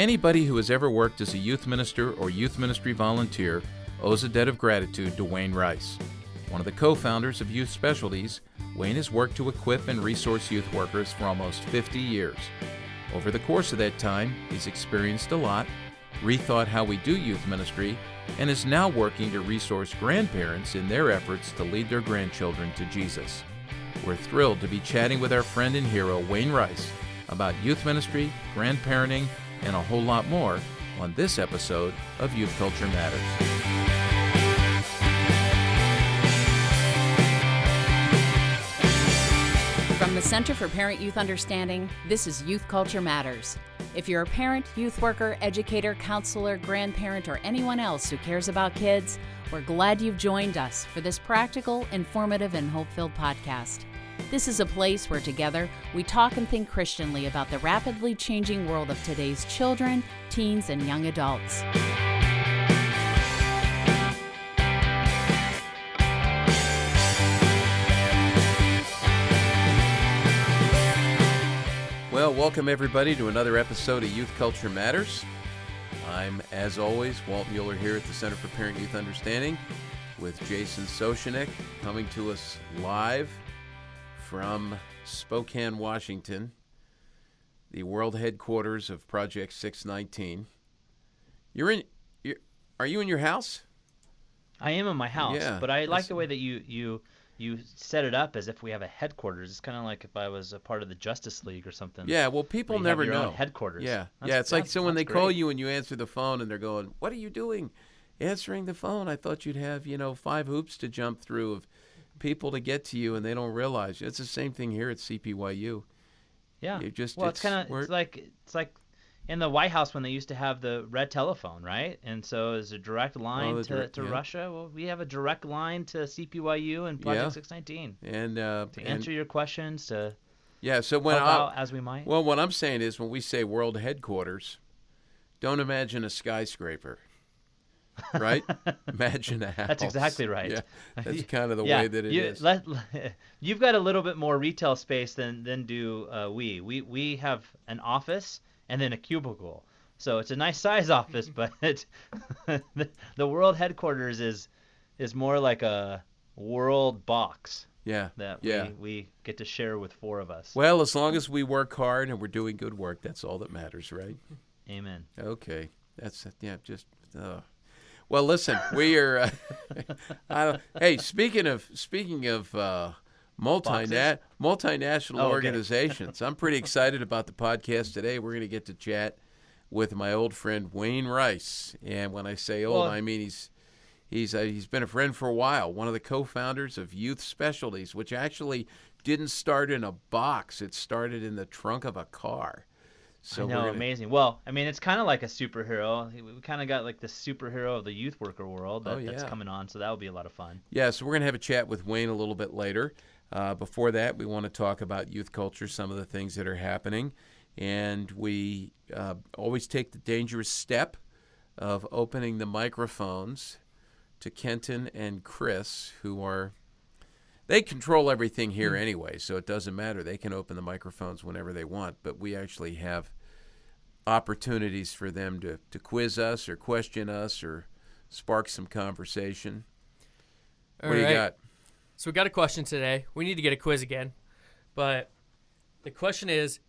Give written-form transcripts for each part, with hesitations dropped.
Anybody who has ever worked as a youth minister or youth ministry volunteer owes a debt of gratitude to Wayne Rice. One of the co-founders of Youth Specialities, Wayne has worked to equip and resource youth workers for almost 50 years. Over the course of that time, he's experienced a lot, rethought how we do youth ministry, and is now working to resource grandparents in their efforts to lead their grandchildren to Jesus. We're thrilled to be chatting with our friend and hero, Wayne Rice, about youth ministry, grandparenting, and a whole lot more on this episode of Youth Culture Matters. From the Center for Parent-Youth Understanding, this is Youth Culture Matters. If you're a parent, youth worker, educator, counselor, grandparent, or anyone else who cares about kids, we're glad you've joined us for this practical, informative, and hope-filled podcast. This is a place where together we talk and think Christianly about the rapidly changing world of today's children, teens, and young adults. Well, welcome everybody to another episode of Youth Culture Matters. I'm, as always, Walt Mueller here at the Center for Parent-Youth Understanding with Jason Sochanek, coming to us live from Spokane, Washington, the world headquarters of Project 619. Are you in your house? I am in my house, Yeah, but I like the way that you set it up as if we have a headquarters. It's kind of like if I was a part of the Justice League or something. Yeah, well, people you never have your know. own headquarters. Yeah, it's like so when they that's call great. you and you answer the phone and they're going, "What are you doing answering the phone? I thought you'd have, 5 hoops to jump through of people to get to you," and they don't realize. It's the same thing here at CPYU. Yeah. It's like in the White House when they used to have the red telephone, right? And so is a direct line to Russia. Well, we have a direct line to CPYU and Project 619. And to answer your questions, to so when help out as we might. Well, what I'm saying is when we say world headquarters, don't imagine a skyscraper. Right? Imagine a house. That's exactly right. Yeah, that's kind of the way that it is. You've got a little bit more retail space than do we. We have an office and then a cubicle. So it's a nice size office, but the world headquarters is more like a world box. Yeah. That we get to share with 4 of us. Well, as long as we work hard and we're doing good work, that's all that matters, right? Amen. Okay. Well, listen, we are. Hey, speaking of multinational organizations, I'm pretty excited about the podcast today. We're going to get to chat with my old friend Wayne Rice, and when I say old, I mean he's been a friend for a while. One of the co-founders of Youth Specialities, which actually didn't start in a box; it started in the trunk of a car. So I know, amazing. Well, I mean, it's kind of like a superhero. We kind of got like the superhero of the youth worker world that's coming on, so that will be a lot of fun. Yeah, so we're going to have a chat with Wayne a little bit later. Before that, we want to talk about youth culture, some of the things that are happening, and we always take the dangerous step of opening the microphones to Kenton and Chris, they control everything here anyway, so it doesn't matter. They can open the microphones whenever they want, but we actually have opportunities for them to quiz us or question us or spark some conversation. What do you got? So we got a question today. We need to get a quiz again, but the question is,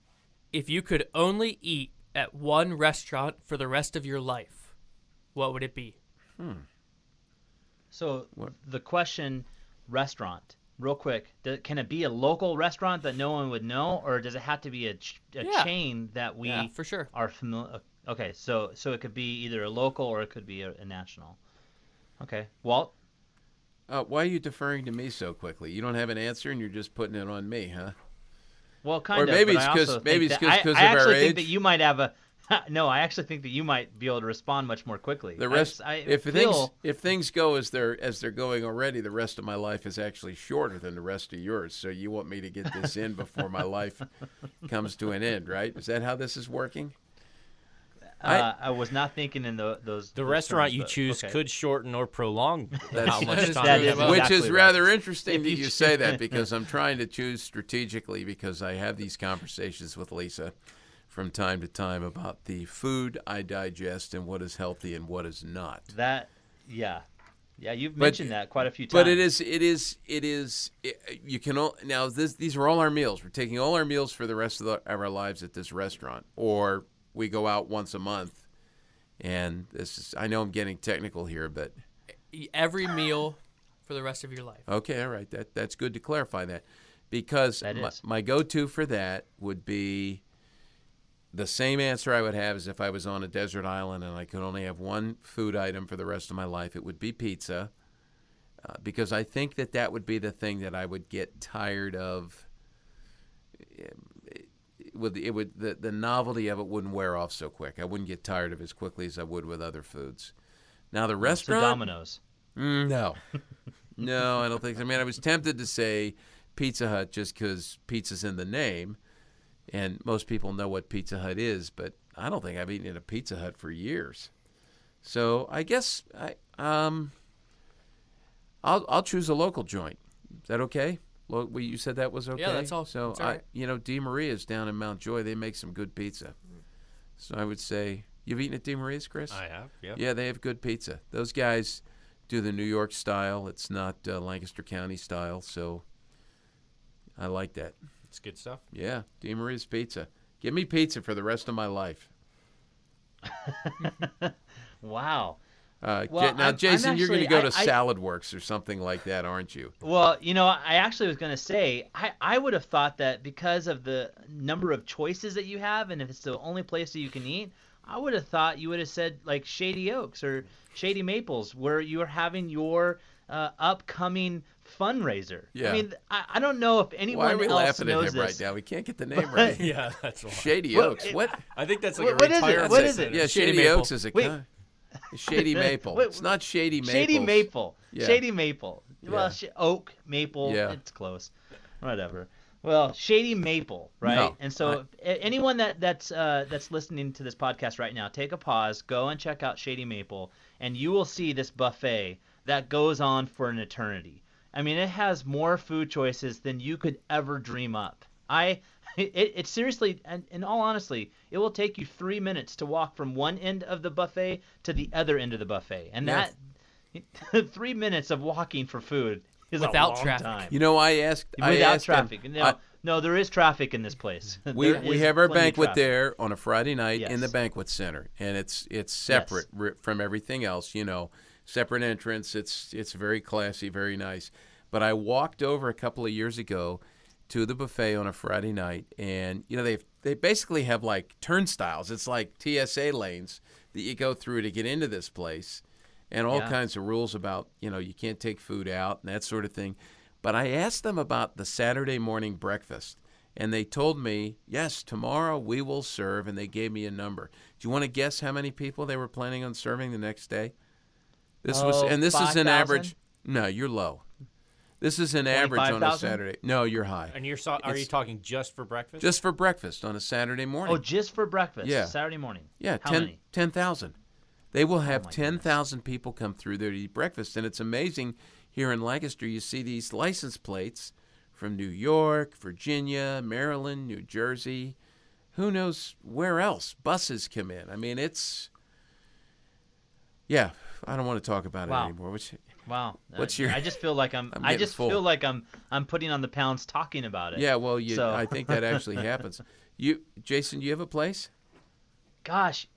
if you could only eat at one restaurant for the rest of your life, what would it be? So the question, restaurant. Real quick, can it be a local restaurant that no one would know, or does it have to be a chain that we for sure are familiar? Okay, so it could be either a local or it could be a national. Okay, Walt? Why are you deferring to me so quickly? You don't have an answer, and you're just putting it on me, huh? Well, kind of. Or maybe it's because of our age. I actually think that you might have a. No, I actually think that you might be able to respond much more quickly. The rest, if things go as they're going already, the rest of my life is actually shorter than the rest of yours. So you want me to get this in before my life comes to an end, right? Is that how this is working? I was not thinking in those. The restaurant terms, you choose okay. could shorten or prolong That's, how much time that you is have. which exactly is right. rather interesting that you say that, because I'm trying to choose strategically, because I have these conversations with Lisa from time to time about the food I digest and what is healthy and what is not. Yeah, you've mentioned that quite a few times. But you can now these are all our meals. We're taking all our meals for the rest of our lives at this restaurant, or we go out once a month. And I know I'm getting technical here, but every meal for the rest of your life. Okay, all right. That's good to clarify that, because my go-to for that would be the same answer I would have as if I was on a desert island and I could only have one food item for the rest of my life. It would be pizza, because I think that would be the thing that I would get tired of. The novelty of it wouldn't wear off so quick. I wouldn't get tired of it as quickly as I would with other foods. Now the restaurant, so Domino's. No, I don't think so. I mean, I was tempted to say Pizza Hut just because pizza's in the name. And most people know what Pizza Hut is, but I don't think I've eaten at a Pizza Hut for years. So I guess I'll choose a local joint. Is that okay? You said that was okay? Yeah, that's all. So that's all right. Di Maria's down in Mount Joy. They make some good pizza. So I would say, you've eaten at Di Maria's, Chris? I have. Yeah. Yeah, they have good pizza. Those guys do the New York style. It's not Lancaster County style. So I like that. It's good stuff. Yeah, Di Maria's Pizza. Give me pizza for the rest of my life. Wow. Now, Jason, you're going to go to Salad Works or something like that, aren't you? Well, I actually was going to say, I would have thought that because of the number of choices that you have, and if it's the only place that you can eat, I would have thought you would have said like Shady Oaks or Shady Maples, where you're having your upcoming fundraiser. Yeah. I mean, I don't know if anyone else knows this. Why are we laughing at him right now? We can't get the name right. Yeah, that's why. Shady Oaks. What? I think that's like a What is it? retirement What is center. it? Yeah, Shady Shady Maple. Oaks is a Wait. Shady Maple. Wait, It's not Shady Maple. Shady Maple. Yeah. Shady Maple. Well, Yeah. Oak, Maple, Yeah. it's close. Whatever. Well, Shady Maple, right? No, And so anyone that's listening to this podcast right now, take a pause, go and check out Shady Maple, and you will see this buffet that goes on for an eternity. I mean, it has more food choices than you could ever dream up. It seriously, and in all honesty, it will take you 3 minutes to walk from one end of the buffet to the other end of the buffet, and Yeah. that 3 minutes of walking for food is Without a long traffic. time. I asked. Without them- traffic. No, there is traffic in this place. We There is have our plenty of banquet traffic. there on a Friday night in the Yes. banquet center, and it's separate from everything else. Separate entrance. It's very classy, very nice. But I walked over a couple of years ago to the buffet on a Friday night, and they basically have like turnstiles. It's like TSA lanes that you go through to get into this place, and all kinds of rules about you can't take food out and that sort of thing. But I asked them about the Saturday morning breakfast, and they told me, yes, tomorrow we will serve, and they gave me a number. Do you want to guess how many people they were planning on serving the next day? This is an 5,000? average. No, you're low. This is an average on a 25,000? Saturday. No, you're high. And are you talking just for breakfast? Just for breakfast on a Saturday morning. Oh, just for breakfast? Yeah. Saturday morning? Yeah, How many? 10,000. They will have my 10,000 people come through there to eat breakfast, and it's amazing. Here in Lancaster, you see these license plates from New York, Virginia, Maryland, New Jersey. Who knows where else? Buses come in. I mean, I don't want to talk about it anymore. Wow. What's your? I just feel like I just full. feel like I'm putting on the pounds talking about it. Yeah, well, So- I think that actually happens. Jason, you have a place? Gosh,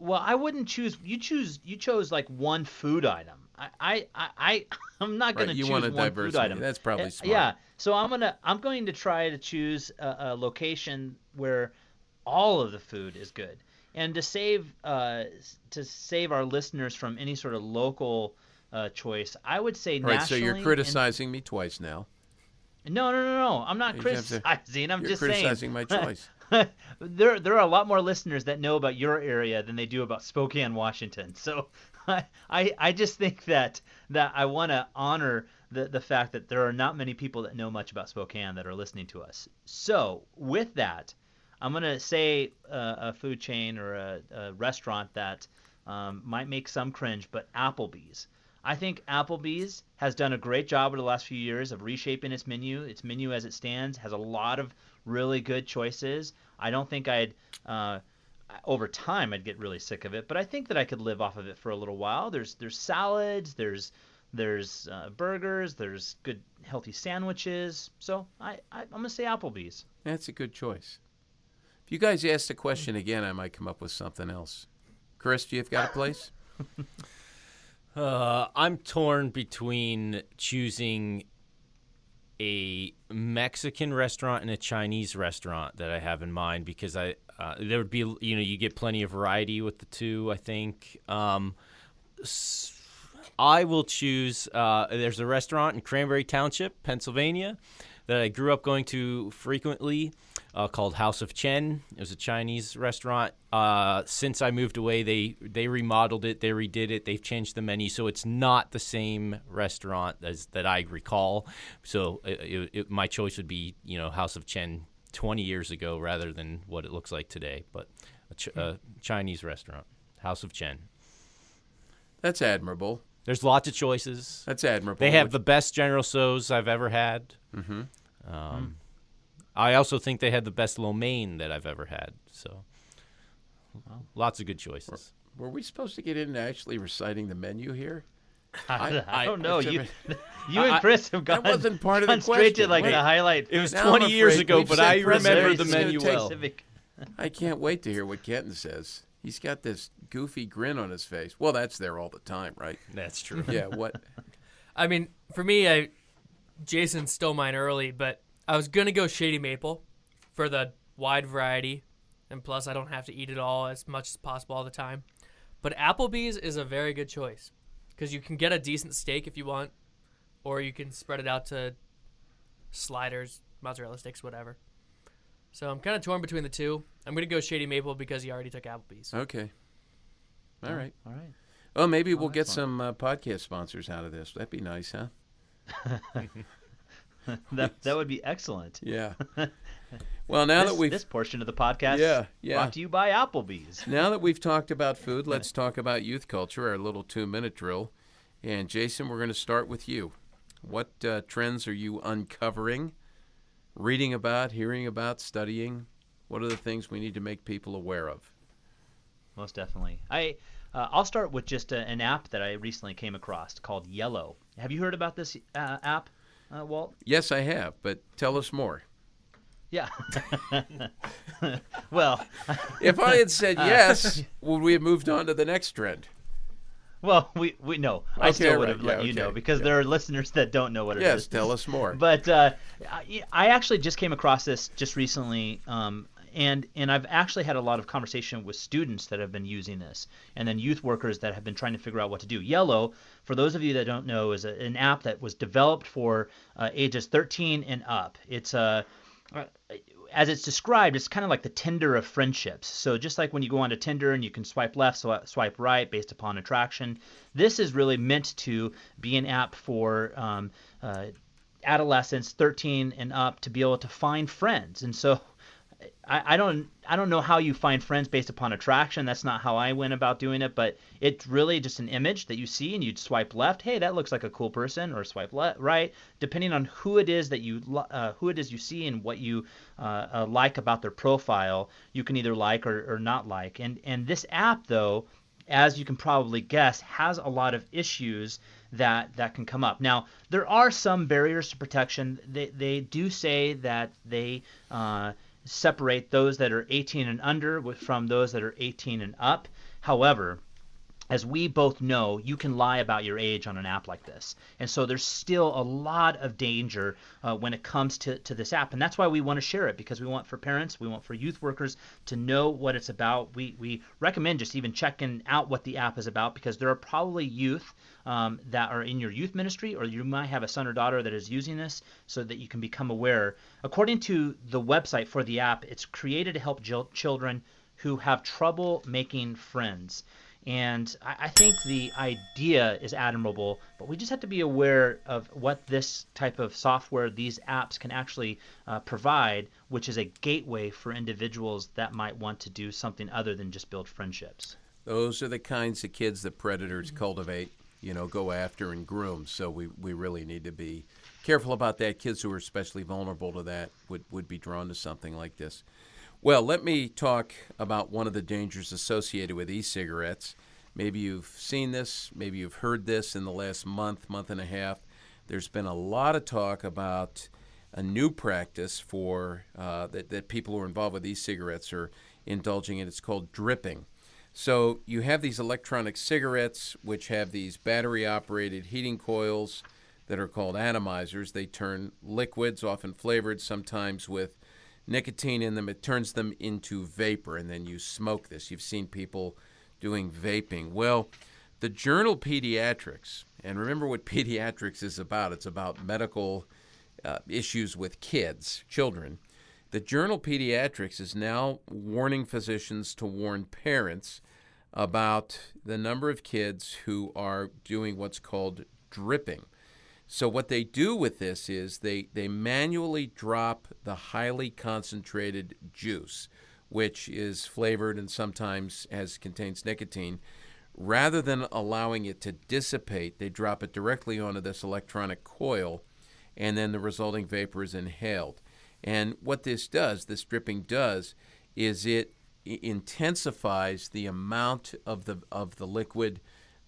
I wouldn't choose. You chose like one food item. I'm not going to Right, you choose want a one diversity. food item. That's probably smart. Yeah. So I'm going to try to choose a location where all of the food is good, and to save our listeners from any sort of local choice, I would say All right, nationally. so you're criticizing me twice now. No. I'm not You have to- criticizing. I'm You're just criticizing my choice. there are a lot more listeners that know about your area than they do about Spokane, Washington. So I just think that I want to honor the fact that there are not many people that know much about Spokane that are listening to us. So with that, I'm going to say a food chain or a restaurant that might make some cringe, but Applebee's. I think Applebee's has done a great job over the last few years of reshaping its menu. Its menu as it stands has a lot of really good choices. I don't think over time I'd get really sick of it, but I think that I could live off of it for a little while. There's salads, there's burgers, there's good healthy sandwiches. So I'm gonna say Applebee's. That's a good choice. If you guys ask the question again, I might come up with something else. Chris, do you have got a place? I'm torn between choosing a Mexican restaurant and a Chinese restaurant that I have in mind, because there would be, you get plenty of variety with the two, I think. I will choose, there's a restaurant in Cranberry Township, Pennsylvania, that I grew up going to frequently, called House of Chen. It was a Chinese restaurant. Since I moved away, they remodeled it, they redid it, they've changed the menu, so it's not the same restaurant as that I recall. So my choice would be, House of Chen 20 years ago rather than what it looks like today. But a Chinese restaurant, House of Chen. That's admirable. There's lots of choices. That's admirable. They have the best General Tso's I've ever had. Mm-hmm. I also think they had the best lo mein that I've ever had. So, lots of good choices. Were we supposed to get into actually reciting the menu here? I don't know. You and Chris have gone. That wasn't part of the straight to question. the highlight. It was Now 20 I'm years afraid ago, we've but said I remember the precedent. menu well. I can't wait to hear what Kenton says. He's got this goofy grin on his face. Well, that's there all the time, right? That's true. Yeah, what? I mean, for me, Jason stole mine early, but I was going to go Shady Maple for the wide variety, and plus I don't have to eat it all as much as possible all the time. But Applebee's is a very good choice because you can get a decent steak if you want, or you can spread it out to sliders, mozzarella sticks, whatever. So I'm kind of torn between the two. I'm going to go Shady Maple because he already took Applebee's. Okay. All right. All right. Well, maybe we'll get some podcast sponsors out of this. That'd be nice, huh? That would be excellent. Yeah. Well, now that we've this portion of the podcast brought to you by Applebee's. Now that we've talked about food, let's talk about youth culture, our little 2-minute drill. And Jason, we're going to start with you. What trends are you uncovering, reading about, hearing about, studying? What are the things we need to make people aware of? Most definitely. I'll start with just an app that I recently came across called Yellow. Have you heard about this app, Walt? Yes, I have, but tell us more. Yeah. Well, if I had said yes, would we have moved on to the next trend? Well, we know. I still would have let you know because yeah. there are listeners that don't know what it is. Yes, tell us more. But I actually just came across this just recently, and I've actually had a lot of conversation with students that have been using this, and then youth workers that have been trying to figure out what to do. Yellow, for those of you that don't know, is an app that was developed for ages 13 and up. It's as it's described, it's kind of like the Tinder of friendships. So just like when you go onto Tinder and you can swipe left, swipe right based upon attraction, this is really meant to be an app for adolescents 13 and up to be able to find friends. And so I don't know how you find friends based upon attraction. That's not how I went about doing it, but it's really just an image that you see and you'd swipe left. Hey, that looks like a cool person, or swipe right, depending on who it is that you see and what you like about their profile. You can either like or not like. And this app, though, as you can probably guess, has a lot of issues that can come up. Now, there are some barriers to protection. They do say that they separate those that are 18 and under from those that are 18 and up. However, as we both know, you can lie about your age on an app like this. And so there's still a lot of danger when it comes to this app. And that's why we want to share it, because we want for parents, we want for youth workers to know what it's about. We recommend just even checking out what the app is about, because there are probably youth that are in your youth ministry, or you might have a son or daughter that is using this, so that you can become aware. According to the website for the app, it's created to help children who have trouble making friends. And I think the idea is admirable, but we just have to be aware of what this type of software, these apps can actually provide, which is a gateway for individuals that might want to do something other than just build friendships. Those are the kinds of kids that predators cultivate. go after and groom. So we really need to be careful about that. Kids who are especially vulnerable to that would be drawn to something like this. Well, let me talk about one of the dangers associated with e-cigarettes. Maybe you've seen this, maybe you've heard this in the last month and a half. There's been a lot of talk about a new practice for that people who are involved with e-cigarettes are indulging in. It's called dripping. So you have these electronic cigarettes which have these battery-operated heating coils that are called atomizers. They turn liquids, often flavored, sometimes with nicotine in them. It turns them into vapor, and then you smoke this. You've seen people doing vaping. Well, the journal Pediatrics, and remember what pediatrics is about. It's about medical issues with children. The journal Pediatrics is now warning physicians to warn parents about the number of kids who are doing what's called dripping. So what they do with this is they manually drop the highly concentrated juice, which is flavored and sometimes contains nicotine. Rather than allowing it to dissipate, they drop it directly onto this electronic coil, and then the resulting vapor is inhaled. And what this dripping does, is it intensifies the amount of the liquid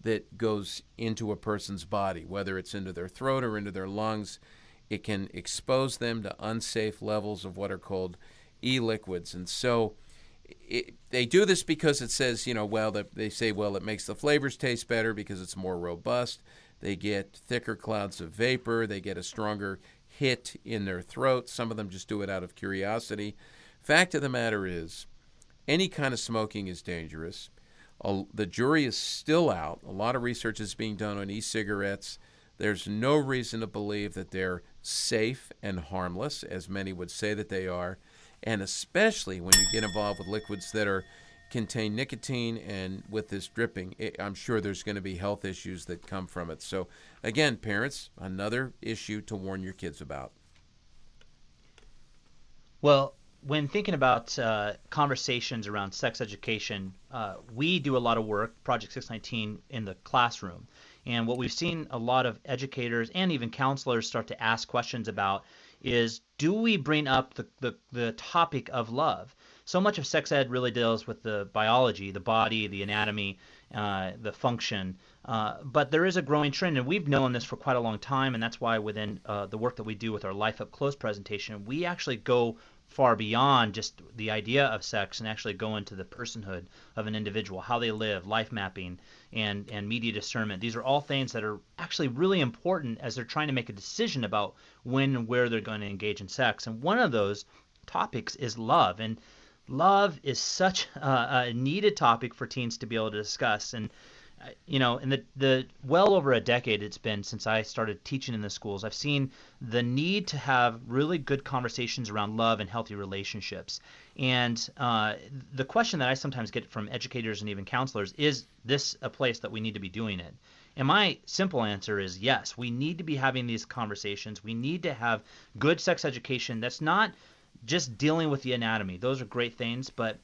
that goes into a person's body, whether it's into their throat or into their lungs. It can expose them to unsafe levels of what are called e-liquids. And so they do this because it says, they say, it makes the flavors taste better because it's more robust. They get thicker clouds of vapor. They get a stronger hit in their throat. Some of them just do it out of curiosity. Fact of the matter is, any kind of smoking is dangerous. The jury is still out. A lot of research is being done on e-cigarettes. There's no reason to believe that they're safe and harmless, as many would say that they are, and especially when you get involved with liquids that contain nicotine, and with this dripping, I'm sure there's going to be health issues that come from it. So, again, parents, another issue to warn your kids about. Well, when thinking about conversations around sex education, we do a lot of work, Project 619, in the classroom. And what we've seen a lot of educators and even counselors start to ask questions about is, do we bring up the topic of love? So much of sex ed really deals with the biology, the body, the anatomy, the function. But there is a growing trend, and we've known this for quite a long time, and that's why within the work that we do with our Life Up Close presentation, we actually go far beyond just the idea of sex and actually go into the personhood of an individual, how they live, life mapping, and media discernment. These are all things that are actually really important as they're trying to make a decision about when and where they're going to engage in sex. And one of those topics is love. And love is such a needed topic for teens to be able to discuss. And in the well over a decade it's been since I started teaching in the schools, I've seen the need to have really good conversations around love and healthy relationships. And the question that I sometimes get from educators and even counselors, is this a place that we need to be doing it? And my simple answer is yes. We need to be having these conversations. We need to have good sex education that's not just dealing with the anatomy. Those are great things, but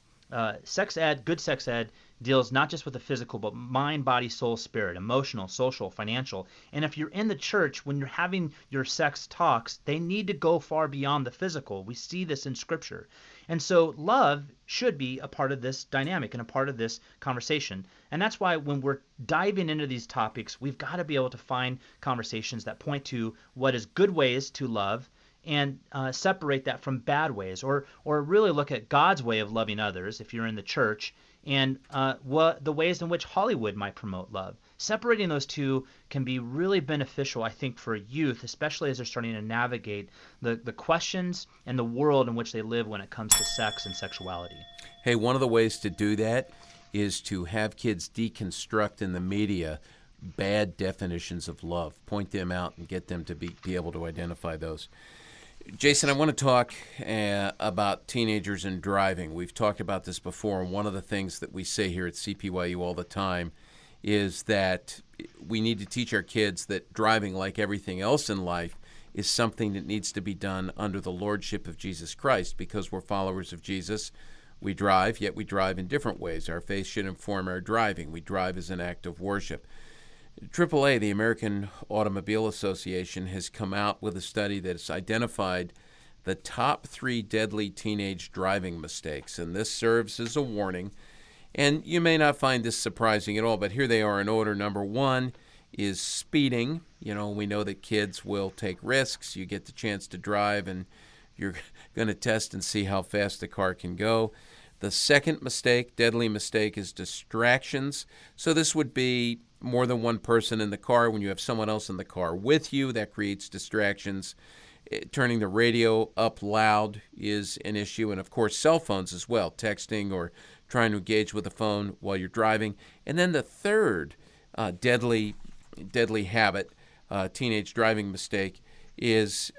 sex ed, good sex ed, deals not just with the physical, but mind, body, soul, spirit, emotional, social, financial. And if you're in the church, when you're having your sex talks, they need to go far beyond the physical. We see this in Scripture. And so love should be a part of this dynamic and a part of this conversation. And that's why when we're diving into these topics, we've got to be able to find conversations that point to what is good ways to love, and separate that from bad ways, or really look at God's way of loving others if you're in the church, and the ways in which Hollywood might promote love. Separating those two can be really beneficial, I think, for youth, especially as they're starting to navigate the questions and the world in which they live when it comes to sex and sexuality. Hey, one of the ways to do that is to have kids deconstruct in the media bad definitions of love, point them out and get them to be able to identify those. Jason, I want to talk about teenagers and driving. We've talked about this before, and one of the things that we say here at CPYU all the time is that we need to teach our kids that driving, like everything else in life, is something that needs to be done under the lordship of Jesus Christ. Because we're followers of Jesus, we drive, yet we drive in different ways. Our faith should inform our driving. We drive as an act of worship. AAA, the American Automobile Association, has come out with a study that's identified the top 3 deadly teenage driving mistakes, and this serves as a warning. And you may not find this surprising at all, but here they are in order. Number 1 is speeding. You know, we know that kids will take risks. You get the chance to drive, and you're going to test and see how fast the car can go. The second mistake, deadly mistake, is distractions. So this would be more than one person in the car. When you have someone else in the car with you, that creates distractions. Turning the radio up loud is an issue, and of course cell phones as well, texting or trying to engage with the phone while you're driving. And then the third deadly habit, teenage driving mistake, is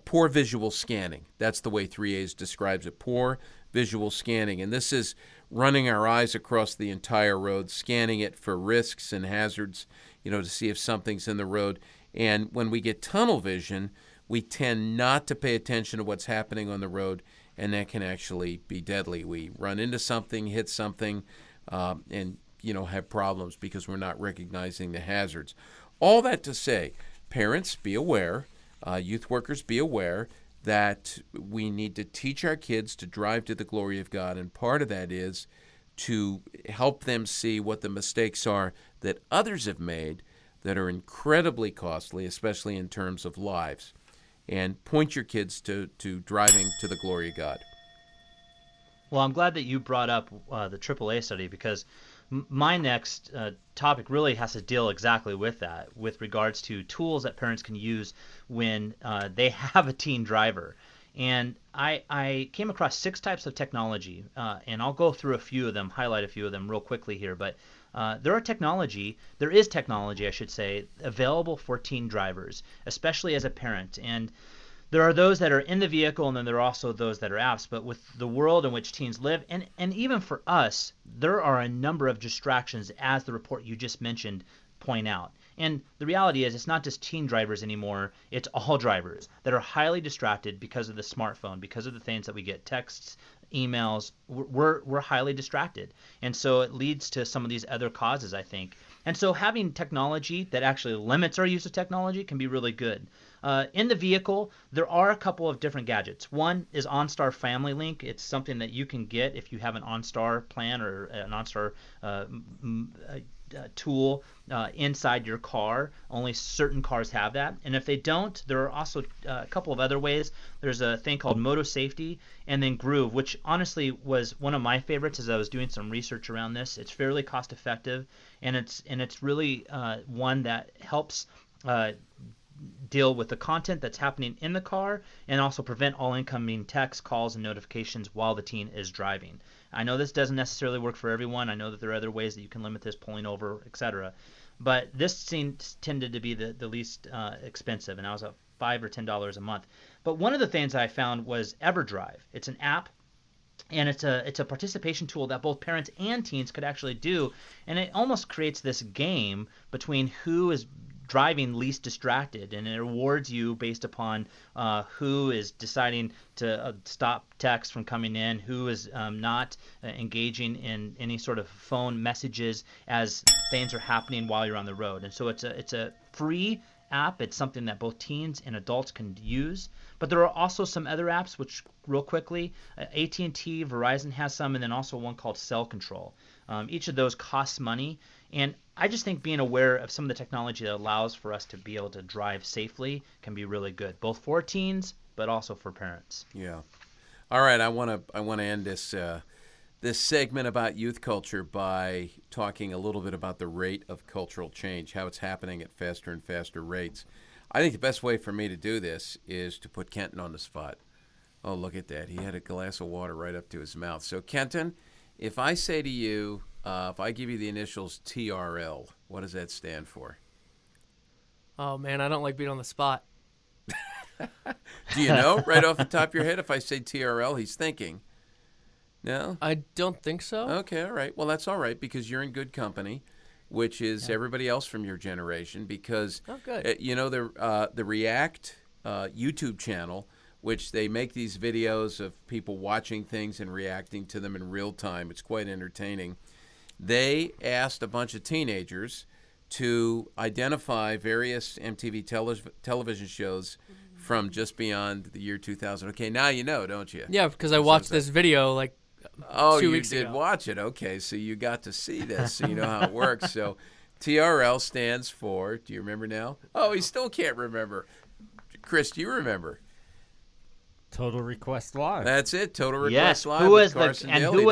poor visual scanning. That's the way 3A's describes it, poor visual scanning. And this is running our eyes across the entire road, scanning it for risks and hazards, to see if something's in the road. And when we get tunnel vision, we tend not to pay attention to what's happening on the road, and that can actually be deadly. We run into something, hit something, and have problems because we're not recognizing the hazards. All that to say, parents, be aware, youth workers, be aware that we need to teach our kids to drive to the glory of God, and part of that is to help them see what the mistakes are that others have made that are incredibly costly, especially in terms of lives, and point your kids to driving to the glory of God. Well, I'm glad that you brought up the AAA study, because my next topic really has to deal exactly with that, with regards to tools that parents can use when they have a teen driver. And I came across 6 types of technology, and I'll go through a few of them, highlight a few of them real quickly here. But there is technology, I should say, available for teen drivers, especially as a parent. And there are those that are in the vehicle, and then there are also those that are apps. But with the world in which teens live, and even for us, there are a number of distractions, as the report you just mentioned point out. And the reality is, it's not just teen drivers anymore, it's all drivers that are highly distracted because of the smartphone, because of the things that we get, texts, emails. We're highly distracted. And so it leads to some of these other causes, I think. And so having technology that actually limits our use of technology can be really good. In the vehicle, there are a couple of different gadgets. One is OnStar Family Link. It's something that you can get if you have an OnStar plan or an OnStar tool inside your car. Only certain cars have that. And if they don't, there are also a couple of other ways. There's a thing called Moto Safety, and then Groove, which honestly was one of my favorites as I was doing some research around this. It's fairly cost effective, and it's really one that helps deal with the content that's happening in the car, and also prevent all incoming texts, calls, and notifications while the teen is driving. I know this doesn't necessarily work for everyone. I know that there are other ways that you can limit this, pulling over, etc. But this tended to be the least expensive, and that was $5 or $10 a month. But one of the things I found was EverDrive. It's an app, and it's a participation tool that both parents and teens could actually do, and it almost creates this game between who is driving least distracted, and it rewards you based upon who is deciding to stop texts from coming in, who is not engaging in any sort of phone messages as things are happening while you're on the road. And so it's a free app. It's something that both teens and adults can use. But there are also some other apps, which real quickly, AT&T, Verizon has some, and then also one called Cell Control. Each of those costs money, and I just think being aware of some of the technology that allows for us to be able to drive safely can be really good, both for teens but also for parents. Yeah. All right, I want to end this segment about youth culture by talking a little bit about the rate of cultural change, how it's happening at faster and faster rates. I think the best way for me to do this is to put Kenton on the spot. Oh, look at that. He had a glass of water right up to his mouth. So, Kenton, if I say to you, if I give you the initials TRL, what does that stand for? Oh, man, I don't like being on the spot. Do you know right off the top of your head? If I say TRL, he's thinking. No? I don't think so. Okay, all right. Well, that's all right, because you're in good company, which is everybody else from your generation, because the React YouTube channel, which they make these videos of people watching things and reacting to them in real time. It's quite entertaining. They asked a bunch of teenagers to identify various MTV television shows from just beyond the year 2000. Okay, now you know, don't you? Yeah, because I watched this video like 2 weeks ago. You did watch it. Okay, so you got to see this, so you know how it works. So TRL stands for, do you remember now? Oh, he still can't remember. Chris, do you remember? Total Request Live. That's it. Total Request Yes. Live. Who was with Carson the and Daly.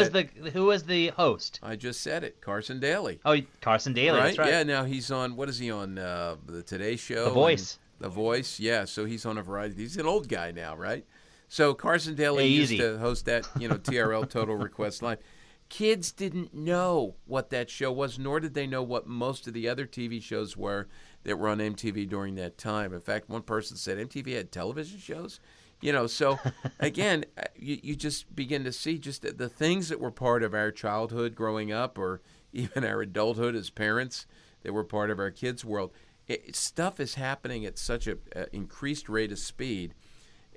who was the host? I just said it. Carson Daly. Oh, Carson Daly. Right? That's right. Yeah. Now he's on. What is he on? The Today Show. The Voice. The Voice. Yeah. So he's on a variety. He's an old guy now, right? So Carson Daly used to host that. TRL Total Request Live. Kids didn't know what that show was, nor did they know what most of the other TV shows were that were on MTV during that time. In fact, one person said MTV had television shows. So again, you just begin to see just the things that were part of our childhood growing up, or even our adulthood as parents, that were part of our kids' world. Stuff is happening at such an increased rate of speed,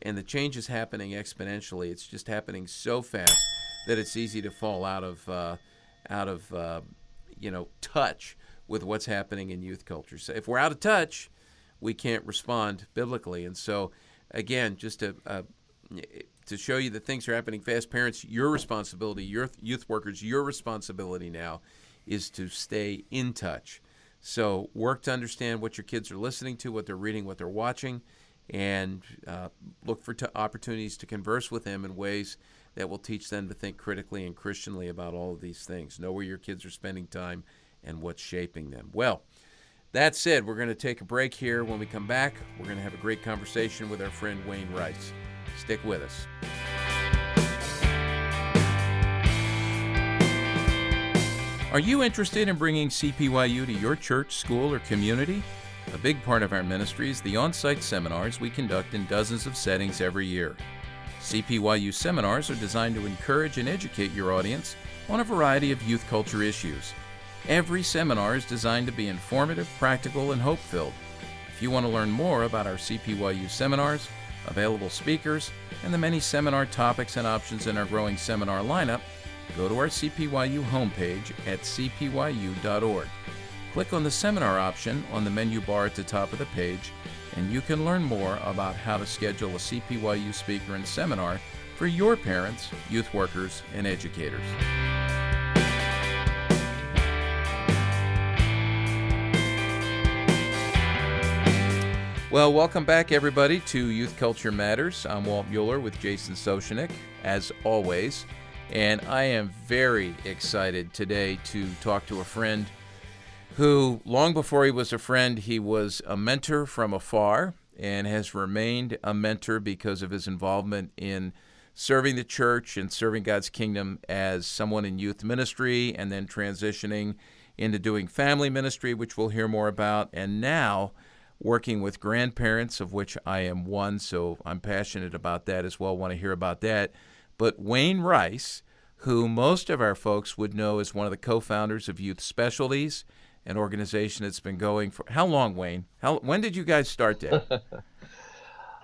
and the change is happening exponentially. It's just happening so fast that it's easy to fall out of touch with what's happening in youth culture. So if we're out of touch, we can't respond biblically, and so. Again, just to show you that things are happening fast, parents, your responsibility, your youth workers, your responsibility now is to stay in touch. So work to understand what your kids are listening to, what they're reading, what they're watching, and look for opportunities to converse with them in ways that will teach them to think critically and Christianly about all of these things. Know where your kids are spending time and what's shaping them. Well, that said, we're going to take a break here. When we come back, we're going to have a great conversation with our friend Wayne Rice. Stick with us. Are you interested in bringing CPYU to your church, school, or community? A big part of our ministry is the on-site seminars we conduct in dozens of settings every year. CPYU seminars are designed to encourage and educate your audience on a variety of youth culture issues. Every seminar is designed to be informative, practical, and hope-filled. If you want to learn more about our CPYU seminars, available speakers, and the many seminar topics and options in our growing seminar lineup, go to our CPYU homepage at cpyu.org. Click on the seminar option on the menu bar at the top of the page, and you can learn more about how to schedule a CPYU speaker and seminar for your parents, youth workers, and educators. Well, welcome back, everybody, to Youth Culture Matters. I'm Walt Mueller with Jason Soshenick, as always, and I am very excited today to talk to a friend who, long before he was a friend, he was a mentor from afar and has remained a mentor because of his involvement in serving the church and serving God's kingdom as someone in youth ministry, and then transitioning into doing family ministry, which we'll hear more about, and now working with grandparents, of which I am one, so I'm passionate about that as well, want to hear about that. But Wayne Rice, who most of our folks would know as one of the co-founders of Youth Specialities, an organization that's been going for, how long, Wayne? When did you guys start that?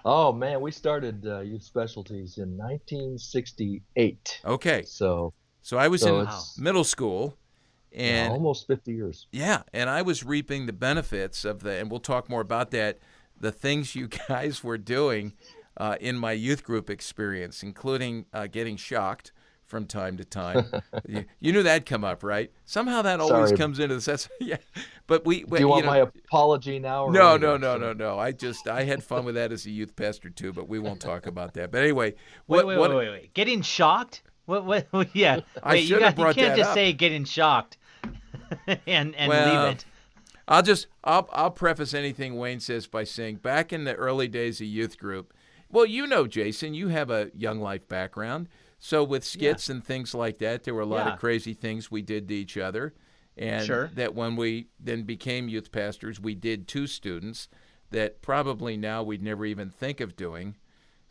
Oh, man, we started Youth Specialties in 1968. Okay. So I was in middle school. And almost 50 years. Yeah, and I was reaping the benefits of and we'll talk more about that, the things you guys were doing in my youth group experience, including getting shocked from time to time. You knew that'd come up, right? Somehow that always comes into this. Yeah, but we. Do you want my apology now? Or no. I had fun with that as a youth pastor too, but we won't talk about that. But anyway, wait. Getting shocked? What? Yeah. Wait, you can't just say getting shocked and leave it. I'll preface anything Wayne says by saying back in the early days of youth group, well, Jason, you have a young life background. So with skits and things like that, there were a lot of crazy things we did to each other. And that when we then became youth pastors, we did to students that probably now we'd never even think of doing.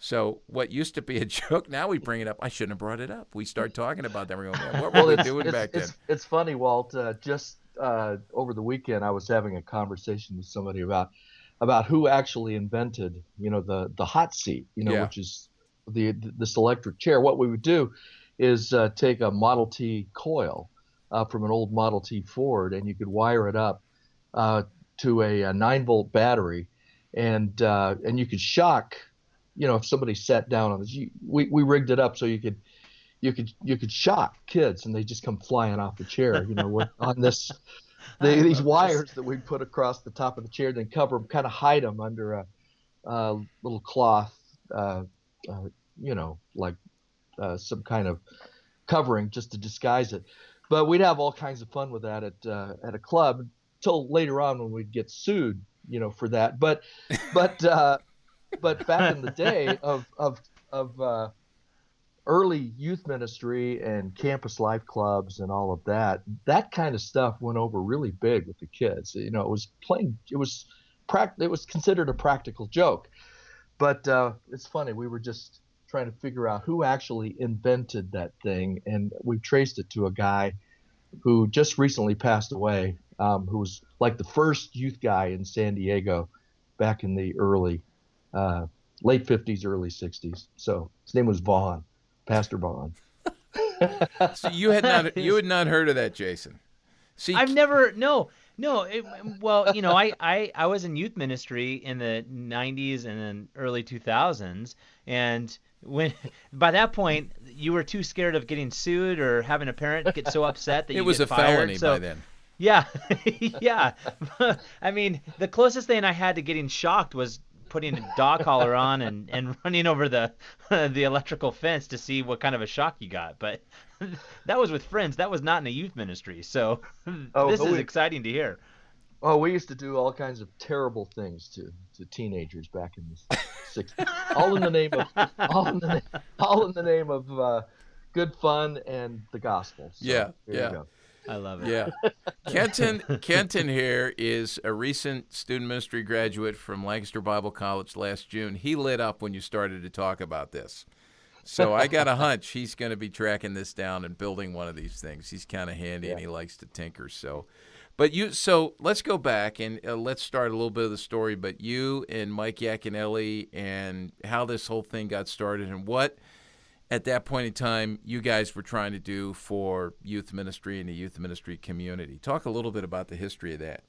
So what used to be a joke, now we bring it up. I shouldn't have brought it up. We start talking about that. We're going, man, what were we doing back then? It's funny, Walt. Just over the weekend, I was having a conversation with somebody about who actually invented, the hot seat, which is this electric chair. What we would do is take a Model T coil from an old Model T Ford, and you could wire it up to a 9-volt battery, and you could shock, if somebody sat down on this. We rigged it up so you could shock kids, and they just come flying off the chair, on this. These wires that we put across the top of the chair, then cover them, kind of hide them under a little cloth, like some kind of covering just to disguise it. But we'd have all kinds of fun with that at a club until later on when we'd get sued, for that. But back in the day of early youth ministry and campus life clubs and all of that kind of stuff went over really big with the kids. It was considered a practical joke. But it's funny, we were just trying to figure out who actually invented that thing, and we traced it to a guy who just recently passed away, who was like the first youth guy in San Diego back in the late 50s, early 60s. So his name was Pastor Vaughn. So you had not heard of that, Jason? See, I've never no. I was in youth ministry in the 90s and then early 2000s, and by that point you were too scared of getting sued or having a parent get so upset that it was a felony by then. Yeah, yeah. I mean, the closest thing I had to getting shocked was putting a dog collar on and running over the electrical fence to see what kind of a shock you got. But that was with friends. That was not in a youth ministry. So this is exciting to hear. Oh, we used to do all kinds of terrible things to teenagers back in the 60s, all in the name of good fun and the gospel. So, yeah. You go. I love it. Yeah. Kenton here is a recent student ministry graduate from Lancaster Bible College last June. He lit up when you started to talk about this. So I got a hunch he's going to be tracking this down and building one of these things. He's kind of handy and he likes to tinker. So let's go back and let's start a little bit of the story. But you and Mike Yaconelli and how this whole thing got started and what at that point in time you guys were trying to do for youth ministry and the youth ministry community. Talk a little bit about the history of that.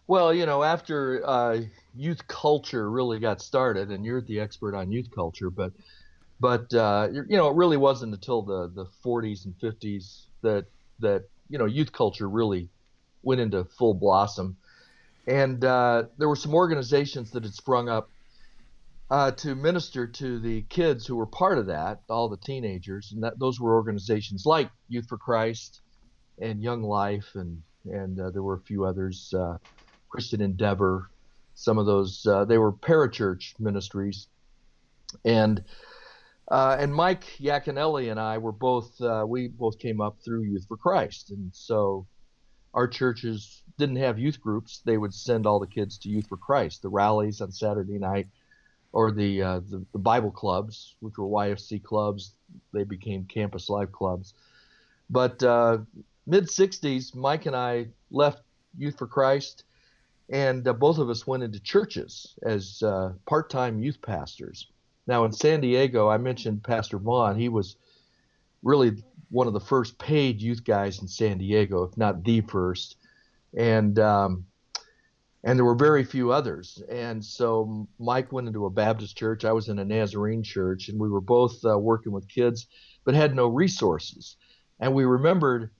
Well, after youth culture really got started, and you're the expert on youth culture, but it really wasn't until the 40s and 50s that youth culture really went into full blossom. And there were some organizations that had sprung up to minister to the kids who were part of that, all the teenagers, and those were organizations like Youth for Christ and Young Life, and there were a few others, Christian Endeavor. Some of those they were parachurch ministries, and Mike Yaconelli and I were we both came up through Youth for Christ, and so our churches didn't have youth groups. They would send all the kids to Youth for Christ, the rallies on Saturday night, or the Bible clubs, which were YFC clubs. They became campus life clubs. But mid-60s, Mike and I left Youth for Christ, and both of us went into churches as part-time youth pastors. Now in San Diego, I mentioned Pastor Vaughn. He was really one of the first paid youth guys in San Diego, if not the first. And there were very few others. And so Mike went into a Baptist church. I was in a Nazarene church, and we were both working with kids, but had no resources. And we remembered,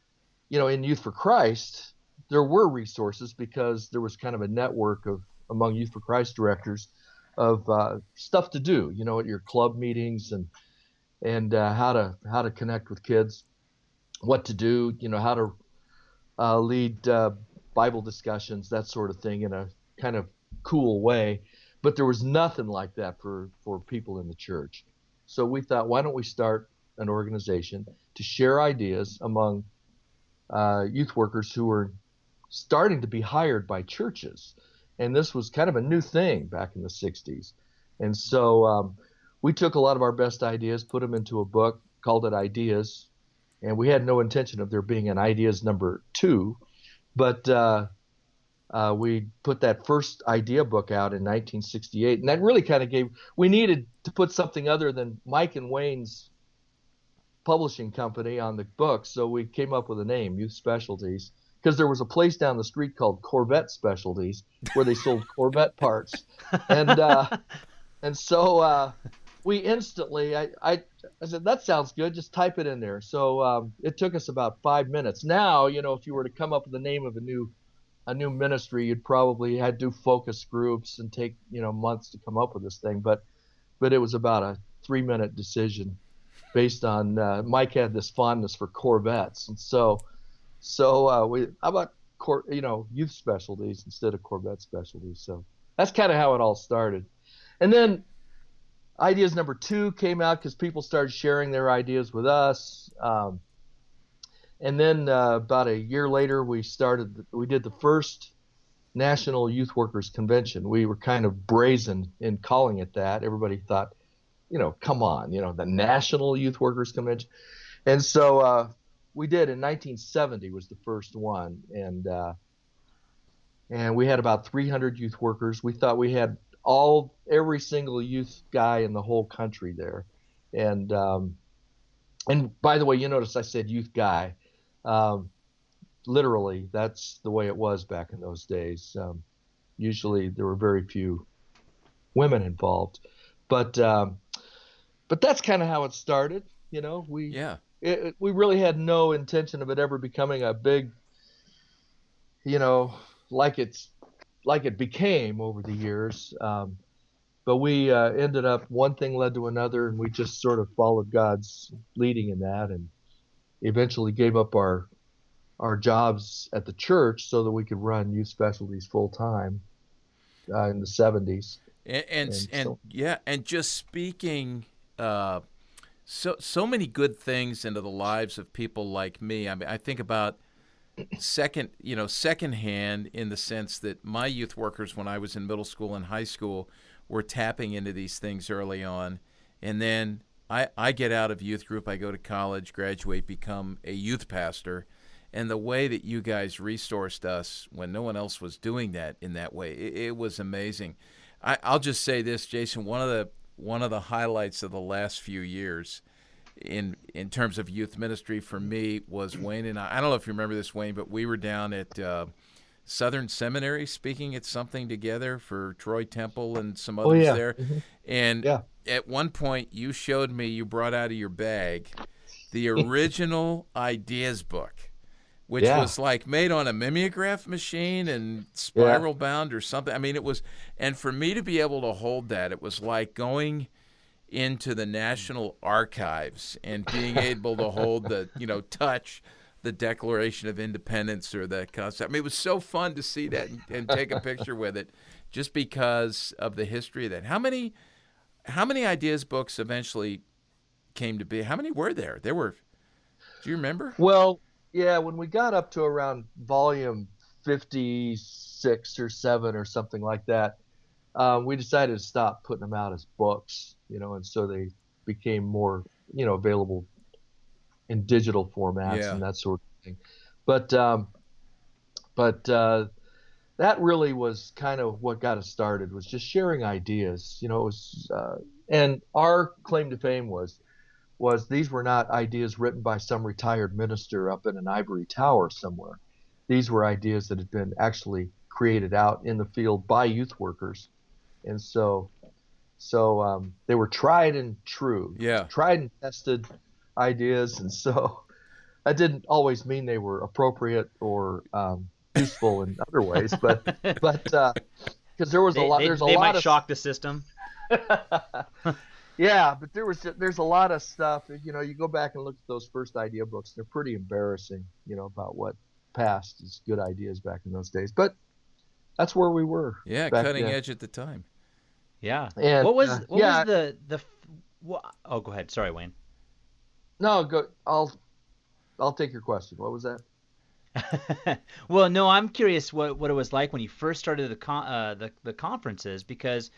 in Youth for Christ, there were resources because there was kind of a network among Youth for Christ directors of stuff to do, at your club meetings and how to connect with kids, what to do, how to lead Bible discussions, that sort of thing, in a kind of cool way. But there was nothing like that for people in the church. So we thought, why don't we start an organization to share ideas among youth workers who were starting to be hired by churches. And this was kind of a new thing back in the 60s. And so we took a lot of our best ideas, put them into a book, called it Ideas. And we had no intention of there being an Ideas number 2. But we put that first idea book out in 1968. And that really kind of we needed to put something other than Mike and Wayne's publishing company on the book. So we came up with a name, Youth Specialities. because there was a place down the street called Corvette Specialties where they sold Corvette parts, and so we instantly, I said, that sounds good. Just type it in there. So it took us about 5 minutes. Now, if you were to come up with the name of a new ministry, you'd probably had to do focus groups and take, months to come up with this thing. But it was about a 3-minute decision based on Mike had this fondness for Corvettes. And so we, how about, Youth Specialties instead of Corvette Specialties. So that's kind of how it all started. And then ideas number 2 came out because people started sharing their ideas with us. And then about a year later, we did the first National Youth Workers Convention. We were kind of brazen in calling it that. Everybody thought, come on, the National Youth Workers Convention. And so we did in 1970 was the first one. And we had about 300 youth workers. We thought we had every single youth guy in the whole country there. And by the way, you notice I said youth guy. Literally, that's the way it was back in those days. Usually there were very few women involved, but that's kind of how it started. We really had no intention of it ever becoming a big, like it became over the years. But we ended up, one thing led to another, and we just sort of followed God's leading in that, and eventually gave up our jobs at the church so that we could run Youth Specialties full time in the 70s. And just speaking so many good things into the lives of people like me. I mean, I think about secondhand in the sense that my youth workers when I was in middle school and high school were tapping into these things early on, and then I get out of youth group, I go to college, graduate, become a youth pastor, and the way that you guys resourced us when no one else was doing that in that way, it was amazing. I'll just say this, Jason, one of the highlights of the last few years in terms of youth ministry for me was Wayne and I don't know if you remember this, Wayne, but we were down at Southern Seminary speaking at something together for Troy Temple and some others there. Mm-hmm. And at one point you showed me, you brought out of your bag the original ideas book, which was like made on a mimeograph machine and spiral bound or something. I mean, it was, and for me to be able to hold that, it was like going into the National Archives and being able to hold the, touch the Declaration of Independence or the concept. I mean, it was so fun to see that and take a picture with it just because of the history of that. How many ideas books eventually came to be? How many were there? Do you remember? Well, yeah, when we got up to around volume 56 or 7 or something like that, we decided to stop putting them out as books, and so they became more, available in digital formats and that sort of thing. But that really was kind of what got us started, was just sharing ideas. It was, and our claim to fame was these were not ideas written by some retired minister up in an ivory tower somewhere. These were ideas that had been actually created out in the field by youth workers. And so they were tried and true, tried and tested ideas. And so that didn't always mean they were appropriate or useful in other ways, but because there was a lot, they might shock the system. Yeah, but there's a lot of stuff. You go back and look at those first idea books; they're pretty embarrassing. About what passed as good ideas back in those days. But that's where we were. Yeah, cutting edge at the time. Yeah. And what was the oh, go ahead. Sorry, Wayne. No, go. I'll take your question. What was that? Well, no, I'm curious what it was like when you first started the conferences, because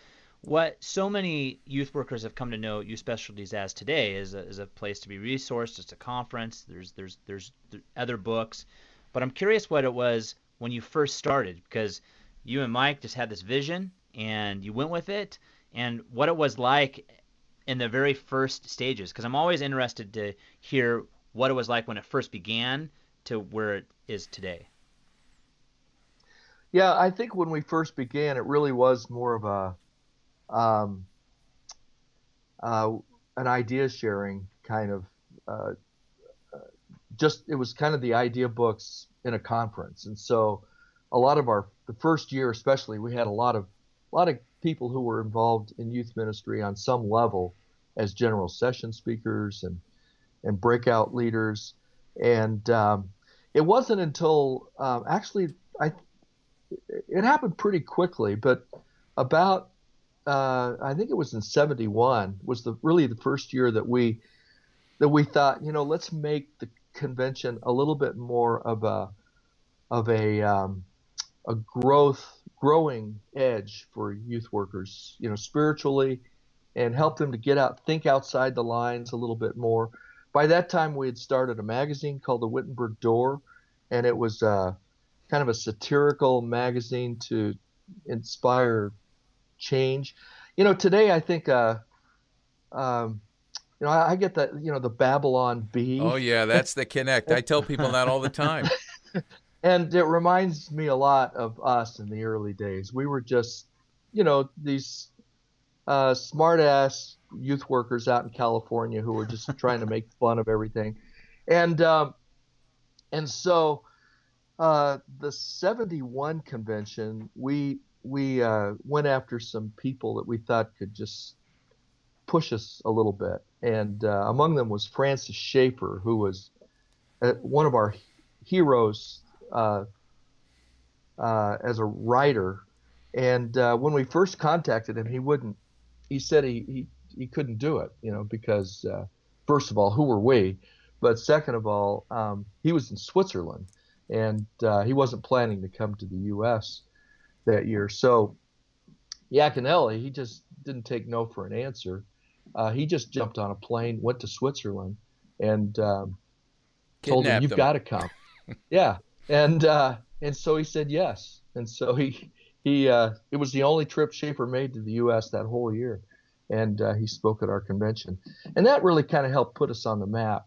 what so many youth workers have come to know Youth Specialties as today is a place to be resourced. It's a conference. There's other books, but I'm curious what it was when you first started, because you and Mike just had this vision and you went with it, and what it was like in the very first stages, because I'm always interested to hear what it was like when it first began to where it is today. Yeah, I think when we first began, it really was more of um, an idea sharing kind of uh, just it was kind of the idea books in a conference. And so a lot of the first year especially, we had a lot of people who were involved in youth ministry on some level as general session speakers and breakout leaders. And it wasn't until actually it happened pretty quickly, but about I think it was in '71 was really the first year that we thought, let's make the convention a little bit more of a growing edge for youth workers, spiritually, and help them to get out, think outside the lines a little bit more. By that time, we had started a magazine called the Wittenberg Door, and it was kind of a satirical magazine to inspire change. Today I think, I get that, the Babylon Bee. Oh yeah, that's the connect. I tell people that all the time. And it reminds me a lot of us in the early days. We were just, these smart ass youth workers out in California who were just trying to make fun of everything. And so the '71 convention, we went after some people that we thought could just push us a little bit. And among them was Francis Schaeffer, who was one of our heroes as a writer. And when we first contacted him, he said he couldn't do it, because first of all, who were we? But second of all, he was in Switzerland, and he wasn't planning to come to the U.S. that year. So Yaconelli, he just didn't take no for an answer. He just jumped on a plane, went to Switzerland, and told him, "You've got to come." Yeah, and so he said yes, and so he it was the only trip Schaefer made to the U.S. that whole year, and he spoke at our convention, and that really kind of helped put us on the map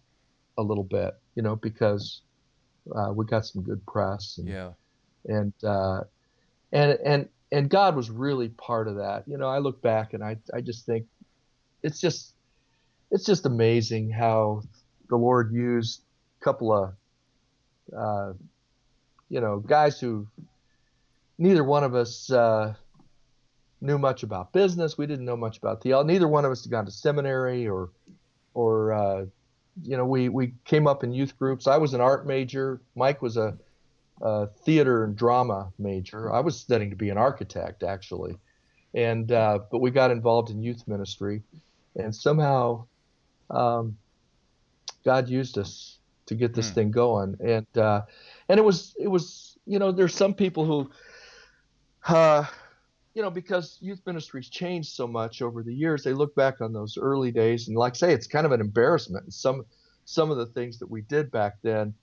a little bit, because we got some good press, and and God was really part of that. I look back and I just think it's just amazing how the Lord used a couple of guys who neither one of us knew much about business. We didn't know much about theology. Neither one of us had gone to seminary or we came up in youth groups. I was an art major. Mike was a theater and drama major. I was studying to be an architect, actually. And but we got involved in youth ministry, and somehow God used us to get this thing going. And it was there's some people who because youth ministries changed so much over the years, they look back on those early days and, like I say, it's kind of an embarrassment, some of the things that we did back then.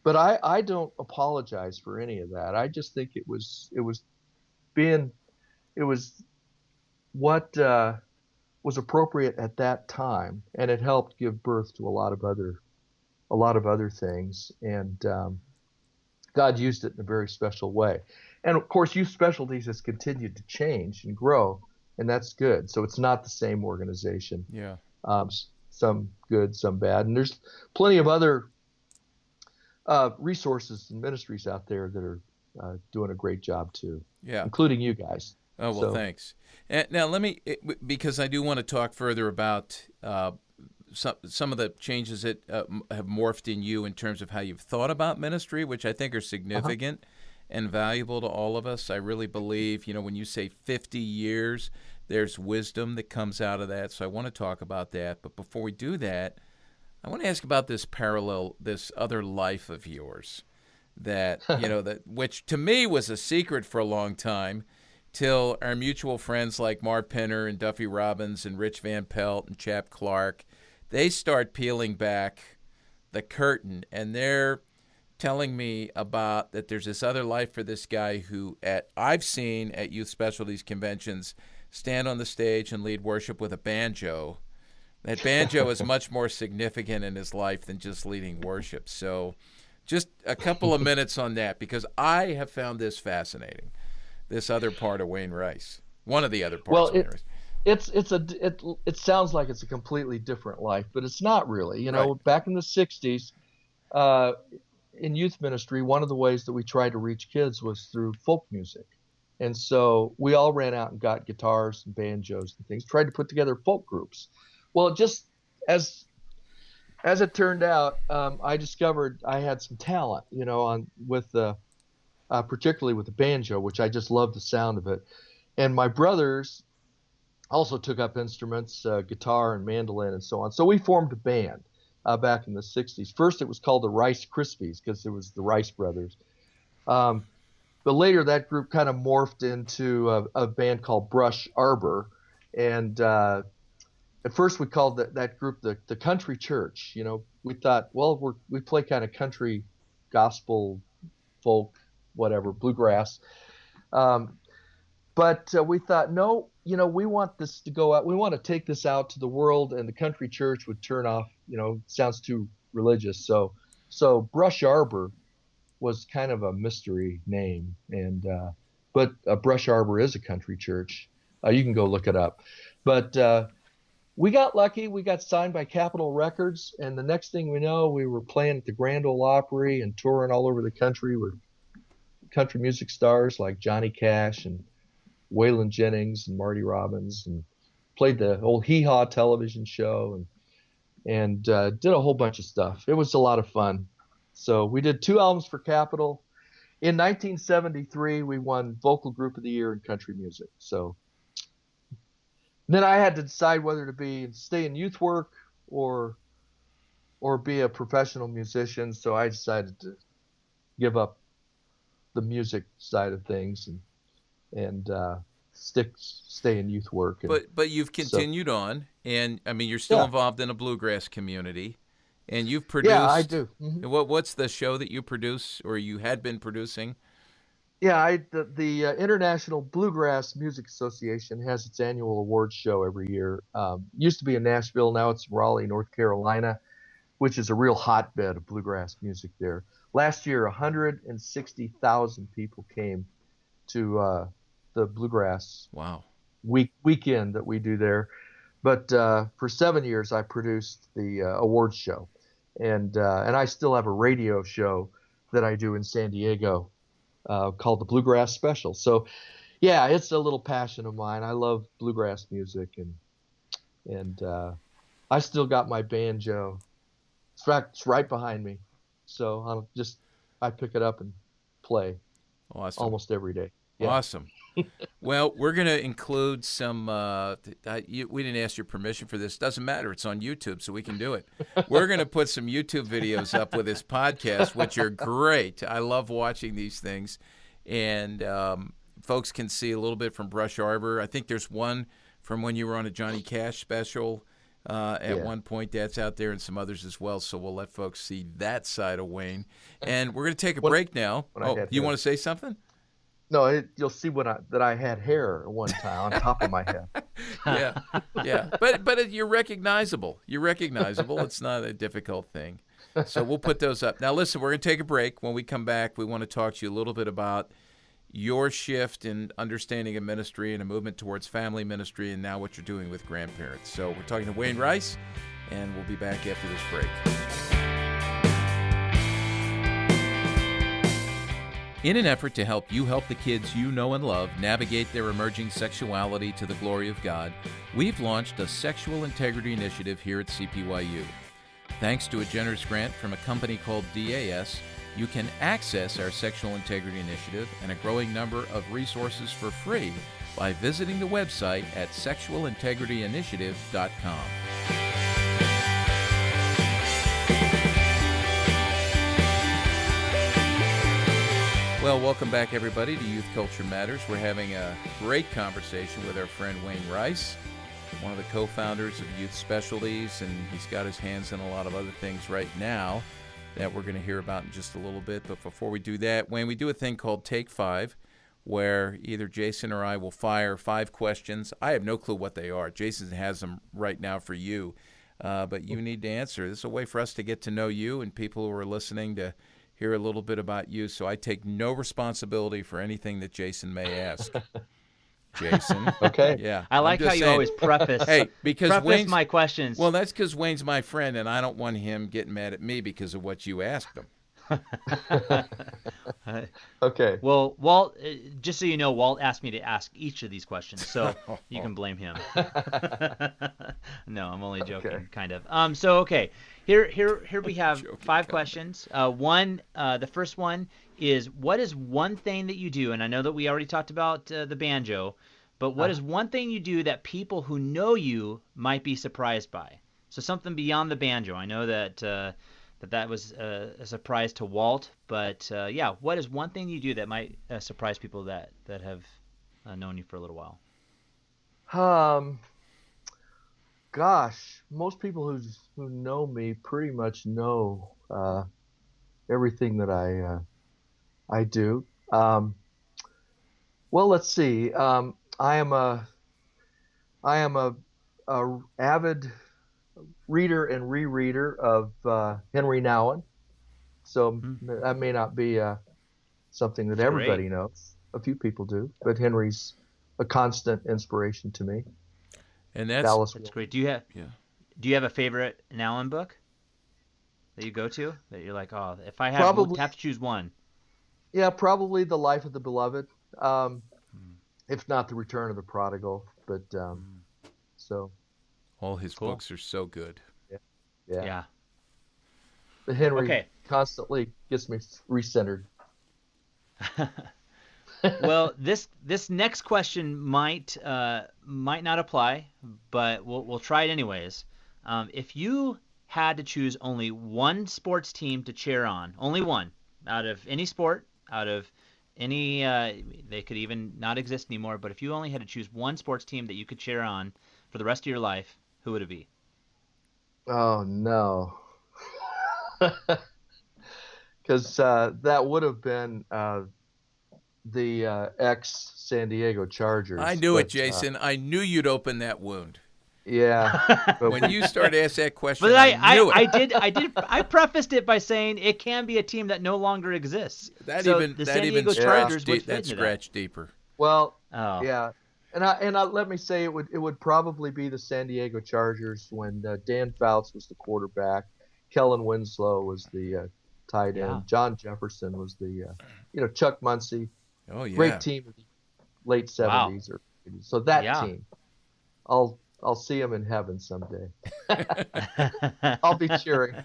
But I don't apologize for any of that. I just think it was what was appropriate at that time, and it helped give birth to a lot of other things. And God used it in a very special way. And of course, Youth Specialties has continued to change and grow, and that's good. So it's not the same organization. Yeah. Some good, some bad, and there's plenty of other resources and ministries out there that are doing a great job too. Yeah, including you guys. Oh well, thanks. And now let me, because I do want to talk further about some of the changes that have morphed in you in terms of how you've thought about ministry, which I think are significant and valuable to all of us. I really believe, when you say 50 years, there's wisdom that comes out of that. So I want to talk about that. But before we do that, I want to ask about this other life of yours that, which to me was a secret for a long time, till our mutual friends like Mark Penner and Duffy Robbins and Rich Van Pelt and Chap Clark, they start peeling back the curtain, and they're telling me about that there's this other life for this guy who I've seen at Youth Specialties conventions stand on the stage and lead worship with a banjo. That banjo is much more significant in his life than just leading worship. So just a couple of minutes on that, because I have found this fascinating. This other part of Wayne Rice, one of the other parts of Wayne Rice. It sounds like it's a completely different life, but it's not really. You know, Right. back in the 60s, in youth ministry, one of the ways that we tried to reach kids was through folk music. And so we all ran out and got guitars and banjos and things, tried to put together folk groups. Well, just as it turned out, I discovered I had some talent, you know, particularly with the banjo, which I just loved the sound of it. And my brothers also took up instruments, guitar and mandolin and so on. So we formed a band back in the 60s. First, it was called the Rice Krispies because it was the Rice Brothers. But later, that group kind of morphed into a band called Brush Arbor. And at first, we called that group the Country Church. You know, we thought, well, we play kind of country, gospel, folk, whatever, bluegrass. But we thought, no, you know, we want this to go out. We want to take this out to the world, and the country church would turn off, you know, sounds too religious. So Brush Arbor was kind of a mystery name. But Brush Arbor is a country church. You can go look it up. But we got lucky. We got signed by Capitol Records. And the next thing we know, we were playing at the Grand Ole Opry and touring all over the country with country music stars like Johnny Cash and Waylon Jennings and Marty Robbins, and played the old Hee Haw television show and did a whole bunch of stuff. It was a lot of fun. So we did 2 albums for Capitol. In 1973, we won Vocal Group of the Year in country music. So then I had to decide whether to stay in youth work or be a professional musician. So I decided to give up the music side of things and stay in youth work. But you've continued on, and I mean, you're still involved in a bluegrass community, and you've produced. Yeah, I do. Mm-hmm. What's the show that you produce, or you had been producing? Yeah, the International Bluegrass Music Association has its annual awards show every year. Used to be in Nashville, now it's Raleigh, North Carolina, which is a real hotbed of bluegrass music there. Last year, 160,000 people came to the bluegrass weekend that we do there. But for 7 years, I produced the awards show, and I still have a radio show that I do in San Diego called the Bluegrass Special. So, yeah, it's a little passion of mine. I love bluegrass music, and I still got my banjo. It's right behind me, so I pick it up and play almost every day. Yeah. Awesome. Well, we're going to include some, we didn't ask your permission for this. Doesn't matter. It's on YouTube, so we can do it. We're going to put some YouTube videos up with this podcast, which are great. I love watching these things. And folks can see a little bit from Brush Arbor. I think there's one from when you were on a Johnny Cash special at one point. That's out there, and some others as well. So we'll let folks see that side of Wayne. And we're going to take a break now. You want to say something? No, you'll see that I had hair at one time on top of my head. Yeah. But you're recognizable. It's not a difficult thing. So we'll put those up. Now, listen, we're going to take a break. When we come back, we want to talk to you a little bit about your shift in understanding of ministry and a movement towards family ministry, and now what you're doing with grandparents. So we're talking to Wayne Rice, and we'll be back after this break. In an effort to help you help the kids you know and love navigate their emerging sexuality to the glory of God, we've launched a sexual integrity initiative here at CPYU. Thanks to a generous grant from a company called DAS, you can access our sexual integrity initiative and a growing number of resources for free by visiting the website at sexualintegrityinitiative.com. Well, welcome back, everybody, to Youth Culture Matters. We're having a great conversation with our friend Wayne Rice, one of the co-founders of Youth Specialities, and he's got his hands in a lot of other things right now that we're going to hear about in just a little bit. But before we do that, Wayne, we do a thing called Take 5, where either Jason or I will fire 5 questions. I have no clue what they are. Jason has them right now for you, but you need to answer. This is a way for us to get to know you and people who are listening to hear a little bit about you, so I take no responsibility for anything that Jason may ask. Jason. Okay. Yeah. I like I'm how just you saying, always preface hey, because preface Wayne's my questions. Well, that's because Wayne's my friend, and I don't want him getting mad at me because of what you asked him. Okay. Well, Walt, just so you know, Walt asked me to ask each of these questions, so you can blame him. No, I'm only joking, Okay. kind of. So okay, here we have Joking, 5 kind of. questions. The first one is, what is one thing that you do? And I know that we already talked about the banjo, but what is one thing you do that people who know you might be surprised by? So something beyond the banjo. I know that that was a surprise to Walt, but yeah, what is one thing you do that might surprise people that have known you for a little while? Gosh, most people who know me pretty much know everything that I do. Well, let's see. I am a avid reader and rereader of Henry Nouwen, so that may not be something that That's everybody great. knows. A few people do, but Henry's a constant inspiration to me. And that's Dallas. That's great. Do you have a favorite Nouwen book that you go to that you're like, oh, if I Probably. have to choose one? Yeah, probably The Life of the Beloved, if not The Return of the Prodigal. But so all his Cool. books are so good. yeah. Yeah. But Henry Okay. constantly gets me recentered. Well, this next question might not apply, but we'll try it anyways. If you had to choose only one sports team to cheer on, only one, out of any sport, out of any, they could even not exist anymore, but if you only had to choose one sports team that you could cheer on for the rest of your life, who would it be? Oh no, because that would have been the ex San Diego Chargers. I knew it, but, Jason. I knew you'd open that wound. Yeah, but When you started to ask that question, But I knew it. I prefaced it by saying it can be a team that no longer exists. That So even the that San even Diego Chargers scratched would deep, fit that into scratched deeper. well, Oh. yeah, and let me say it would probably be the San Diego Chargers when Dan Fouts was the quarterback, Kellen Winslow was the tight end, Yeah. John Jefferson was the Chuck Muncie, Oh yeah. great team in the late Wow. 70s or 80s. So that Yeah. team, I'll see them in heaven someday. I'll be cheering.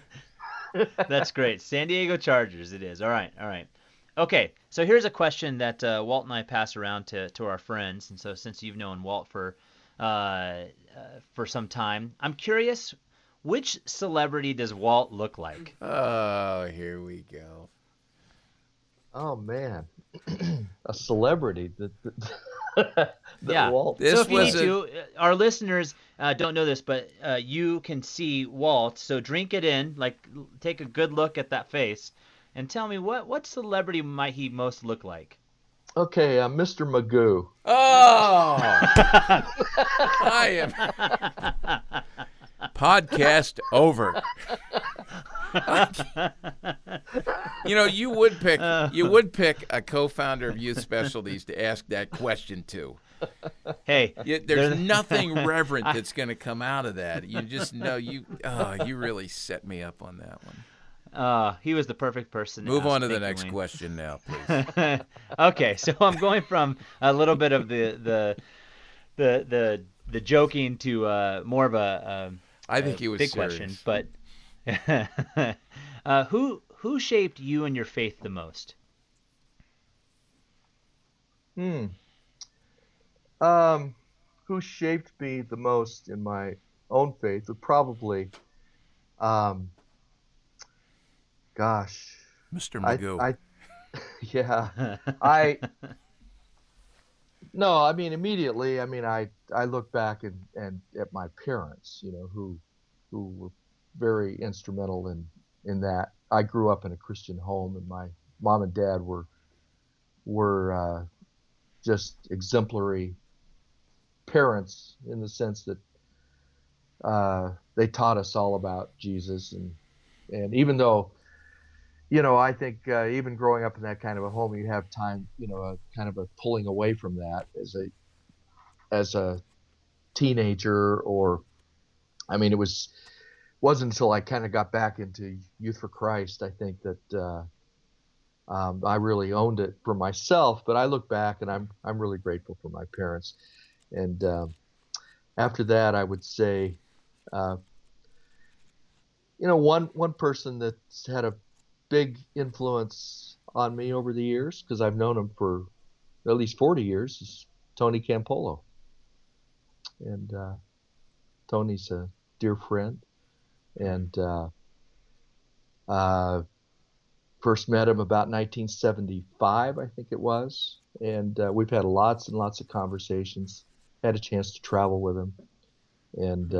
That's great. San Diego Chargers it is. All right. Okay, so here's a question that Walt and I pass around to our friends. And so since you've known Walt for some time, I'm curious, which celebrity does Walt look like? Oh, here we go. Oh man, a celebrity that Yeah. Walt. This So if you was need to, our listeners don't know this, but you can see Walt. So drink it in, take a good look at that face, and tell me what celebrity might he most look like? Okay, Mr. Magoo. Oh, I am. Podcast over. You would pick a co-founder of Youth Specialties to ask that question to. Hey, There's nothing reverent that's going to come out of that. You just know you really set me up on that one. He was the perfect person. Move on to the Thank you, next Wayne. question now, please. Okay, so I'm going from a little bit of the joking to more of a I think he was big serious. question. But who shaped you and your faith the most? Who shaped me the most in my own faith would probably, gosh, Mr. Magoo. yeah, immediately, I look back and at my parents, who were very instrumental in that. I grew up in a Christian home, and my mom and dad were just exemplary parents in the sense that they taught us all about Jesus, and even though I think even growing up in that kind of a home, you have time, a kind of a pulling away from that as a teenager, or I mean, wasn't until I kind of got back into Youth for Christ, I think that I really owned it for myself. But I look back and I'm really grateful for my parents. And after that, I would say, one person that's had a big influence on me over the years, because I've known him for at least 40 years, is Tony Campolo. And Tony's a dear friend. And first met him about 1975, I think it was. And we've had lots and lots of conversations, had a chance to travel with him. And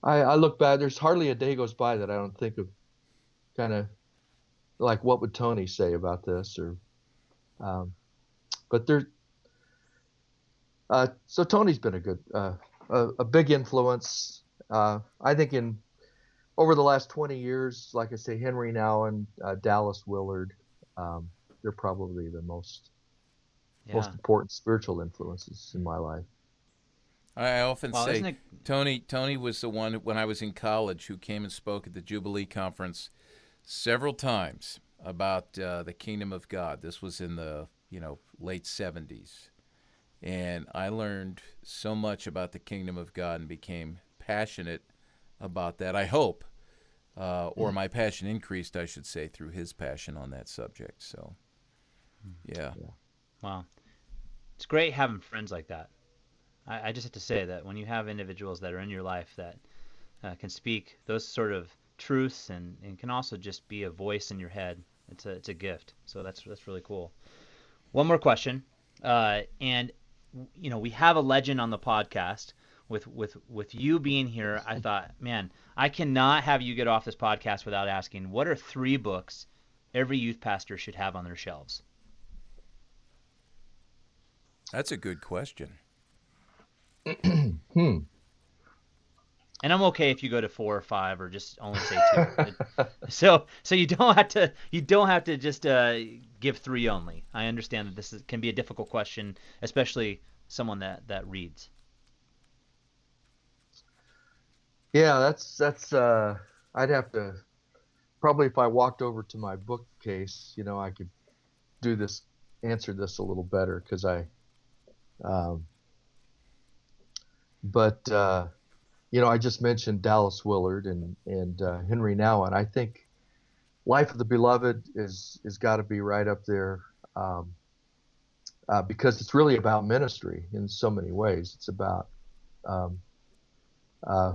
I look back, there's hardly a day goes by that I don't think of kind of like, what would Tony say about this? Or, but so Tony's been a big influence. I think over the last 20 years, like I say, Henry Now and Dallas Willard, they're probably the most important spiritual influences in my life. I often say isn't it... Tony was the one when I was in college who came and spoke at the Jubilee Conference several times about the kingdom of God. This was in the late 70s. And I learned so much about the kingdom of God and became passionate about that, I hope. Or my passion increased, I should say, through his passion on that subject. So, yeah. Wow. It's great having friends like that. I just have to say that when you have individuals that are in your life that can speak those sort of truths and can also just be a voice in your head, it's a gift. So that's really cool. One more question. And we have a legend on the podcast. With you being here, I thought, man, I cannot have you get off this podcast without asking, what are 3 books every youth pastor should have on their shelves? That's a good question. And I'm okay if you go to 4 or 5 or just only say 2. So you don't have to just give 3 only. I understand that this can be a difficult question, especially someone that reads. Yeah, that's I'd have to probably, if I walked over to my bookcase, I could answer this a little better, because I just mentioned Dallas Willard and Henry Nouwen. I think Life of the Beloved is got to be right up there, because it's really about ministry in so many ways. It's about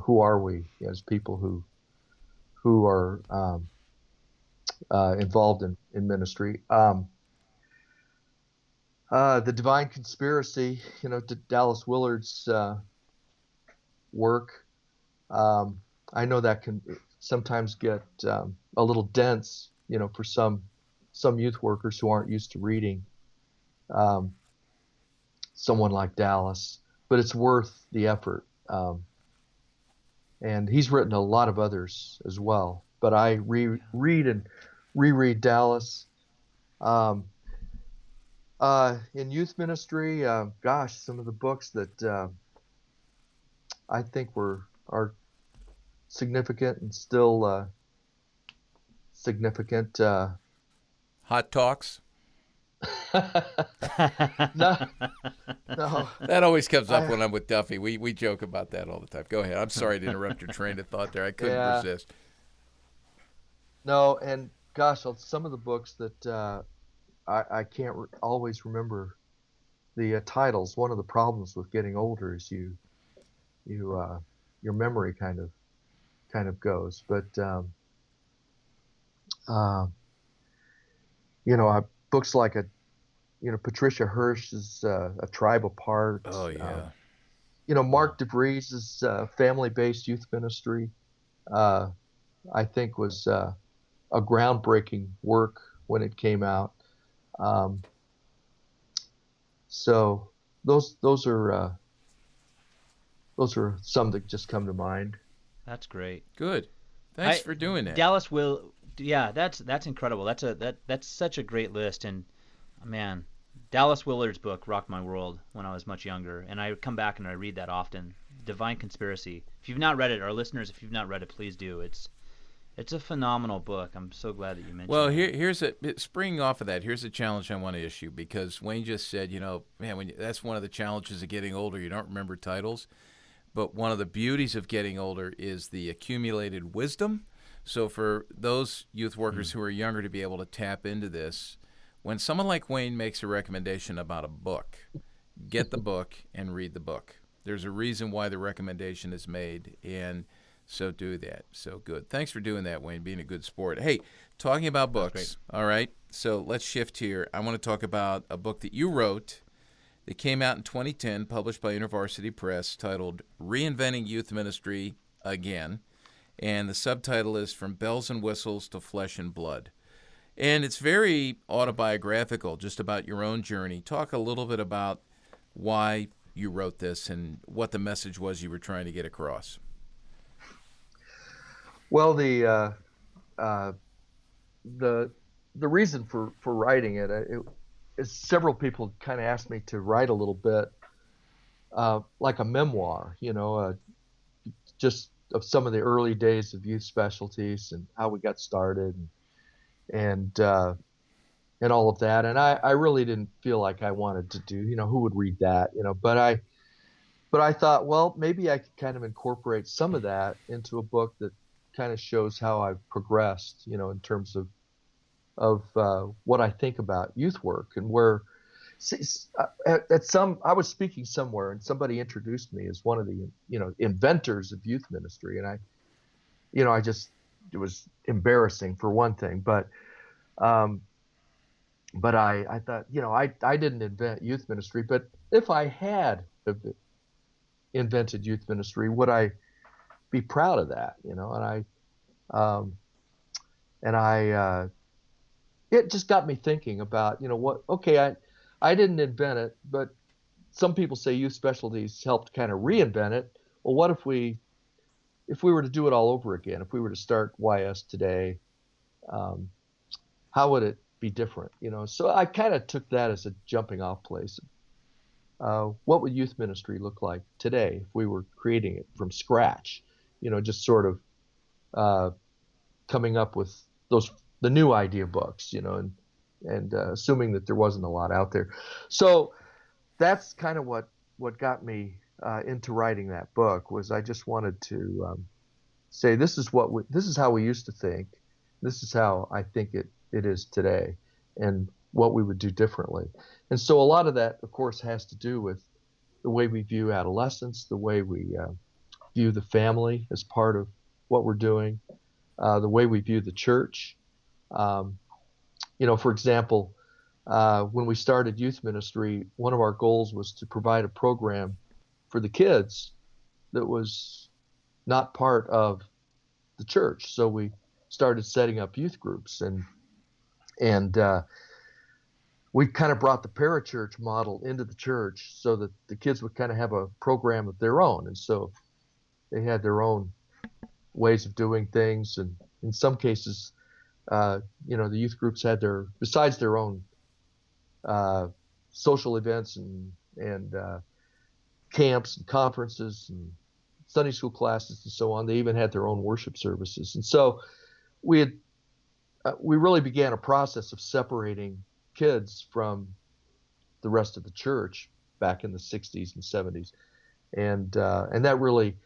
who are we as people who are involved in ministry. The Divine Conspiracy, Dallas Willard's work. I know that can sometimes get a little dense, for some youth workers who aren't used to reading someone like Dallas, but it's worth the effort. And he's written a lot of others as well, but I read and reread Dallas. In youth ministry, some of the books that I think are significant and still significant. Hot Talks. No. That always comes up when I'm with Duffy. We joke about that all the time. Go ahead. I'm sorry to interrupt your train of thought there. I couldn't resist. No, and some of the books that I can't always remember the titles. One of the problems with getting older is your memory kind of goes. But books like Patricia Hirsch's A Tribe Apart. Oh yeah. Mark DeVries' family-based youth ministry, I think was a groundbreaking work when it came out. So those are some that just come to mind. That's great. Good. Thanks for doing that. Dallas will. Yeah, that's incredible. That's such a great list. And man, Dallas Willard's book rocked my world when I was much younger, and I come back and I read that often. Divine Conspiracy. If you've not read it, our listeners, if you've not read it, please do. It's a phenomenal book. I'm so glad that you mentioned Well, it. here's springing off of that. Here's a challenge I want to issue, because Wayne just said, man, that's one of the challenges of getting older. You don't remember titles, but one of the beauties of getting older is the accumulated wisdom. So for those youth workers who are younger to be able to tap into this, when someone like Wayne makes a recommendation about a book, get the book and read the book. There's a reason why the recommendation is made, and so do that. So good. Thanks for doing that, Wayne, being a good sport. Hey, talking about books, all right, so let's shift here. I want to talk about a book that you wrote that came out in 2010, published by University Press, titled Reinventing Youth Ministry Again. And the subtitle is From Bells and Whistles to Flesh and Blood. And it's very autobiographical, just about your own journey. Talk a little bit about why you wrote this and what the message was you were trying to get across. Well, the reason for writing it is several people kind of asked me to write a little bit like a memoir, just of some of the early days of Youth Specialties and how we got started and all of that. And I really didn't feel like I wanted to do, who would read that, but I thought, well, maybe I could kind of incorporate some of that into a book that kind of shows how I've progressed, in terms of what I think about youth work and where I was speaking somewhere and somebody introduced me as one of the, inventors of youth ministry. And it was embarrassing for one thing, but I thought, I didn't invent youth ministry, but if I had invented youth ministry, would I be proud of that? It just got me thinking about, I didn't invent it, but some people say Youth Specialties helped kind of reinvent it. Well, what if we were to do it all over again? If we were to start YS today, how would it be different? So I kind of took that as a jumping off place. What would youth ministry look like today if we were creating it from scratch? Just sort of coming up with the new idea books, and assuming that there wasn't a lot out there. So that's kind of what got me into writing that book. Was I just wanted to say this is how we used to think, this is how I think it is today, and what we would do differently. And so a lot of that, of course, has to do with the way we view adolescence, the way we view the family as part of what we're doing, the way we view the church. For example, when we started youth ministry, one of our goals was to provide a program for the kids that was not part of the church. So we started setting up youth groups, and we kind of brought the parachurch model into the church so that the kids would kind of have a program of their own. And so they had their own ways of doing things. And in some cases, the youth groups had besides their own social events and camps and conferences and Sunday school classes and so on, they even had their own worship services. And so we really began a process of separating kids from the rest of the church back in the 60s and 70s. And that really,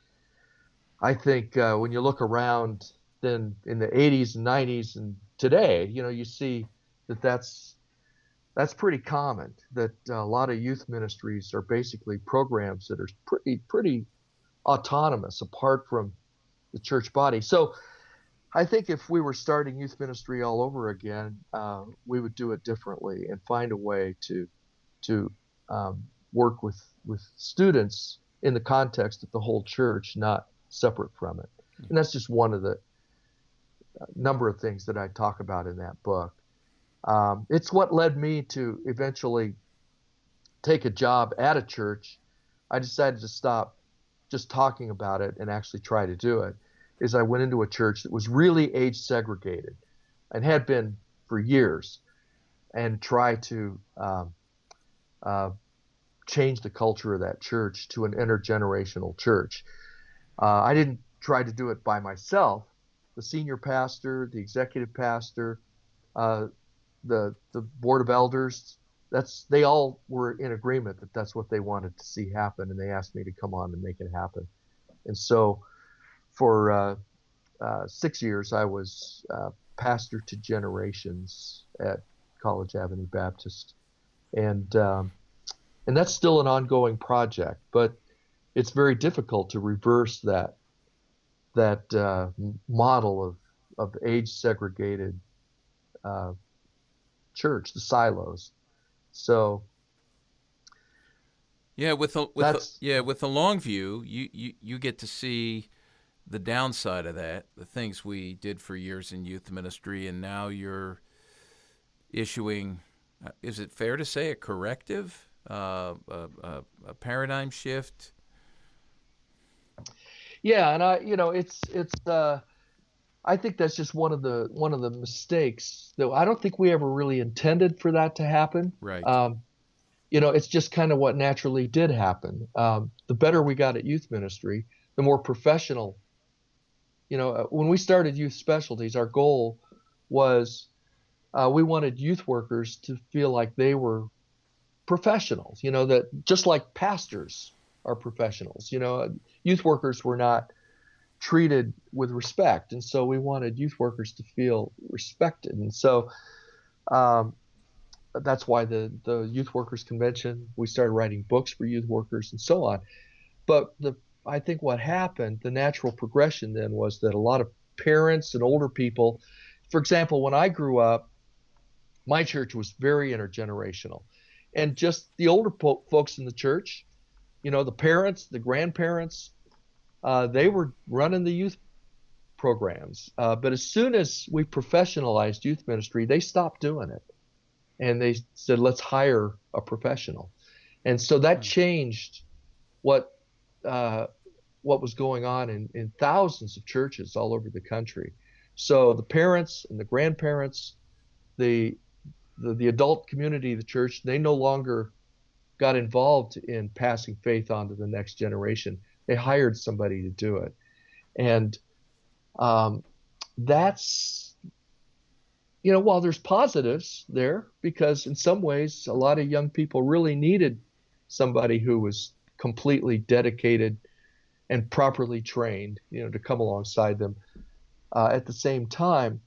I think, when you look around then in the 80s and 90s and today, you see that's pretty common, that a lot of youth ministries are basically programs that are pretty autonomous apart from the church body. So I think if we were starting youth ministry all over again, we would do it differently and find a way to work with students in the context of the whole church, not separate from it. And that's just one of the number of things that I talk about in that book. It's what led me to eventually take a job at a church. I decided to stop just talking about it and actually try to do it. is I went into a church that was really age segregated and had been for years, and try to change the culture of that church to an intergenerational church. I didn't try to do it by myself. The senior pastor, the executive pastor, the board of elders, they all were in agreement that that's what they wanted to see happen, and they asked me to come on and make it happen. And so for 6 years, I was pastor to generations at College Avenue Baptist, and that's still an ongoing project, but it's very difficult to reverse that model of age segregated church, the silos. So with the long view, you get to see the downside of that, the things we did for years in youth ministry, and now you're issuing, is it fair to say, a corrective, a paradigm shift? Yeah, and I think that's just one of the mistakes that I don't think we ever really intended for that to happen. Right. It's just kind of what naturally did happen. The better we got at youth ministry, the more professional. When we started Youth Specialties, our goal was we wanted youth workers to feel like they were professionals, that just like pastors are professionals, youth workers were not treated with respect. And so we wanted youth workers to feel respected. And so that's why the Youth Workers Convention, we started writing books for youth workers and so on. But I think what happened, the natural progression then, was that a lot of parents and older people, for example, when I grew up, my church was very intergenerational. And just the older folks in the church, the parents, the grandparents, they were running the youth programs. But as soon as we professionalized youth ministry, they stopped doing it. And they said, let's hire a professional. And so that changed what was going on in thousands of churches all over the country. So the parents and the grandparents, the adult community of the church, they no longer got involved in passing faith on to the next generation. They hired somebody to do it. And that's, while there's positives there, because in some ways a lot of young people really needed somebody who was completely dedicated and properly trained, to come alongside them. At the same time,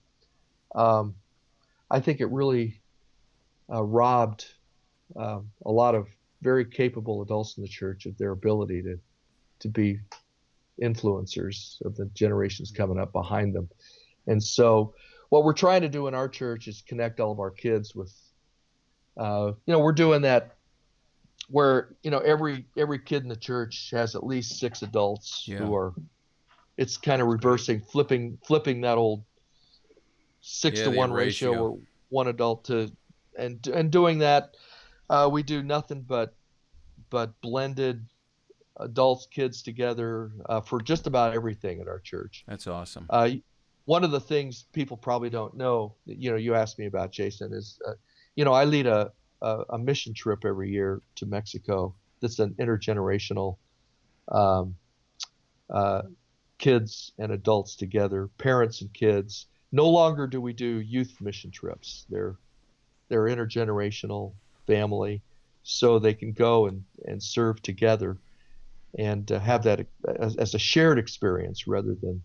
I think it really robbed a lot of very capable adults in the church of their ability to be influencers of the generations coming up behind them. And so what we're trying to do in our church is connect all of our kids with, we're doing that where, every kid in the church has at least 6 adults who are, it's kind of reversing, flipping that old 6-to-1 ratio where one adult to, and doing that, we do nothing but blended adults, kids together for just about everything at our church. That's awesome. One of the things people probably don't know, you asked me about, Jason, is, I lead a mission trip every year to Mexico. That's an intergenerational, kids and adults together, parents and kids. No longer do we do youth mission trips. They're intergenerational family, so they can go and serve together and have that as a shared experience rather than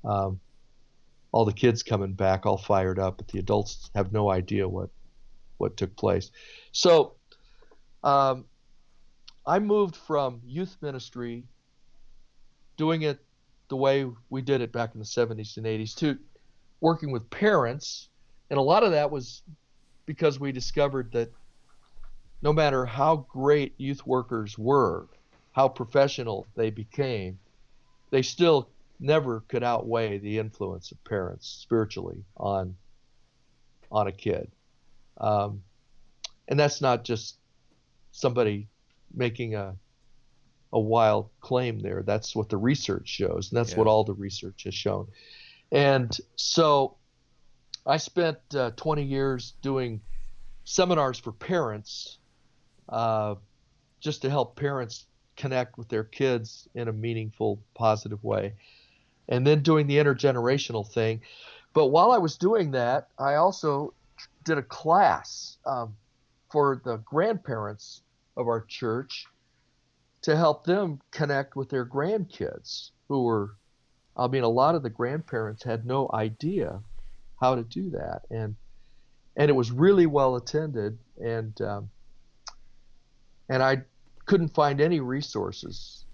all the kids coming back all fired up, but the adults have no idea what took place. So I moved from youth ministry, doing it the way we did it back in the 70s and 80s, to working with parents. And a lot of that was because we discovered that no matter how great youth workers were, how professional they became, they still never could outweigh the influence of parents spiritually on a kid. And that's not just somebody making a a wild claim there. That's what the research shows, and that's Yeah. what all the research has shown. And so I spent 20 years doing seminars for parents, just to help parents connect with their kids in a meaningful, positive way, and then doing the intergenerational thing. But while I was doing that, I also did a class for the grandparents of our church to help them connect with their grandkids who were, I mean, a lot of the grandparents had no idea how to do that. And it was really well attended. And I couldn't find any resources,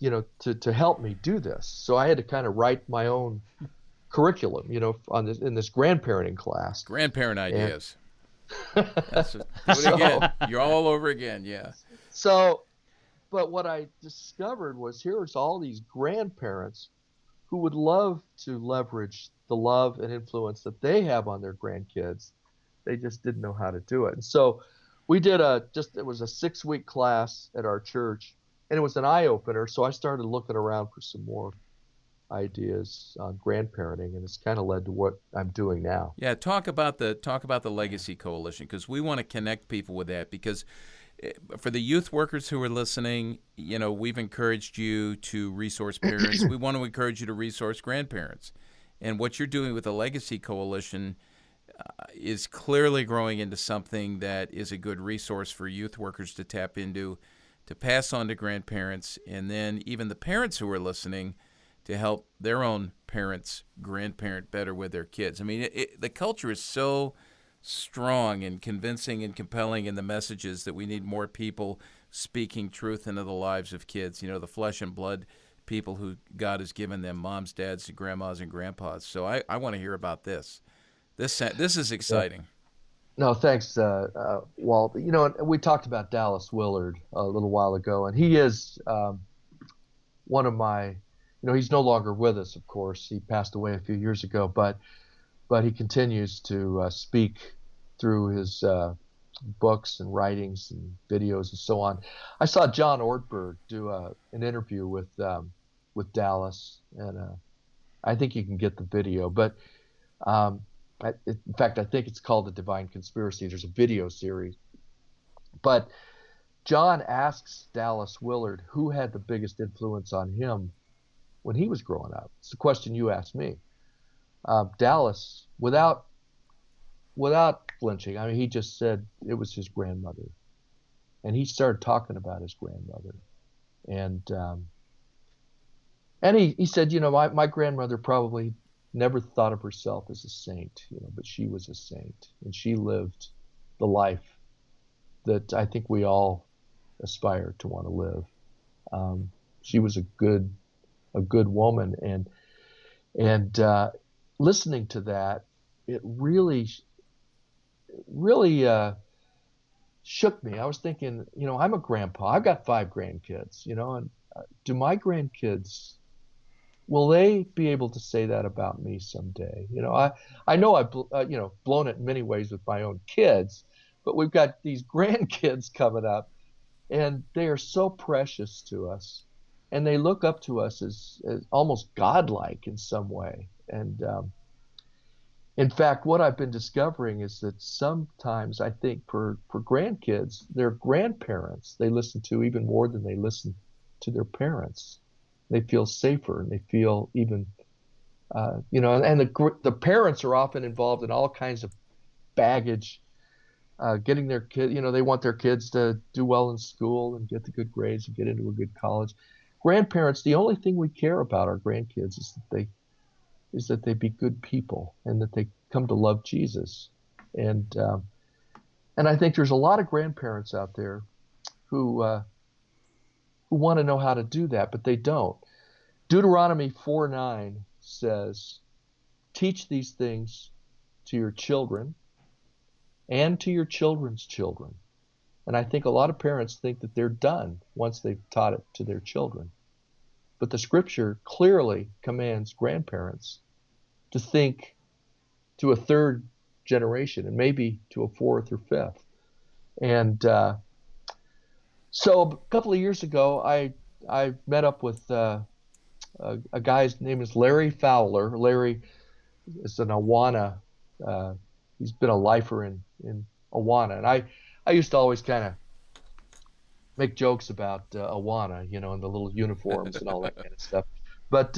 to help me do this. So I had to kind of write my own curriculum, in this grandparenting class. Grandparent ideas. That's do it again. You're all over again. Yeah. So, but what I discovered was here's all these grandparents who would love to leverage the love and influence that they have on their grandkids. They just didn't know how to do it. And so we did it was a 6-week class at our church, and it was an eye opener. So I started looking around for some more ideas on grandparenting, and it's kind of led to what I'm doing now. Yeah, talk about the Legacy Coalition, because we want to connect people with that, because for the youth workers who are listening, we've encouraged you to resource parents. We want to encourage you to resource grandparents. And what you're doing with the Legacy Coalition is clearly growing into something that is a good resource for youth workers to tap into, to pass on to grandparents, and then even the parents who are listening to help their own parents grandparent better with their kids. I mean, the culture is so strong and convincing and compelling in the messages that we need more people speaking truth into the lives of kids, the flesh and blood people who God has given them, moms, dads, grandmas, and grandpas. So I want to hear about this. This is exciting. No, thanks, Walt. We talked about Dallas Willard a little while ago, and he is one of my, he's no longer with us, of course. He passed away a few years ago, but he continues to speak through his books and writings and videos and so on. I saw John Ortberg do an interview with Dallas, and I think you can get the video. But in fact, I think it's called The Divine Conspiracy. There's a video series. But John asks Dallas Willard who had the biggest influence on him when he was growing up. It's the question you asked me. Dallas, without flinching, I mean, he just said it was his grandmother, and he started talking about his grandmother, and he said, my grandmother probably never thought of herself as a saint, but she was a saint, and she lived the life that I think we all aspire to want to live. She was a good woman, and listening to that, it really shook me. I was thinking, I'm a grandpa. I've got 5 grandkids, and do my grandkids, will they be able to say that about me someday? I know I've blown it in many ways with my own kids, but we've got these grandkids coming up, and they are so precious to us, and they look up to us as almost godlike in some way. And in fact, what I've been discovering is that sometimes I think for grandkids, their grandparents they listen to even more than they listen to their parents. They feel safer, and they feel even, and the parents are often involved in all kinds of baggage, getting their kid, they want their kids to do well in school and get the good grades and get into a good college. Grandparents, the only thing we care about our grandkids is that they be good people and that they come to love Jesus. And I think there's a lot of grandparents out there who want to know how to do that, but they don't. Deuteronomy 4:9 says, teach these things to your children and to your children's children. And I think a lot of parents think that they're done once they've taught it to their children. But the scripture clearly commands grandparents to think to a 3rd generation and maybe to a 4th or 5th. And So a couple of years ago, I met up with a guy's name is Larry Fowler. Larry is an Awana. Uh, he's been a lifer in Awana, and I used to always kind of make jokes about Awana, and the little uniforms and all that kind of stuff. But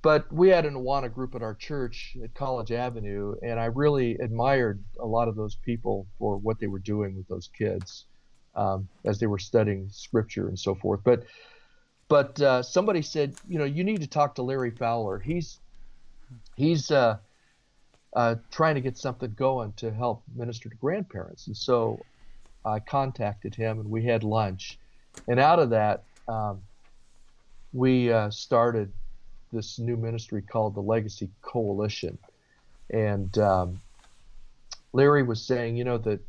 but we had an Awana group at our church at College Avenue, and I really admired a lot of those people for what they were doing with those kids as they were studying Scripture and so forth. But somebody said, you need to talk to Larry Fowler. He's trying to get something going to help minister to grandparents. And so I contacted him, and we had lunch. And out of that, we started this new ministry called the Legacy Coalition. And Larry was saying, that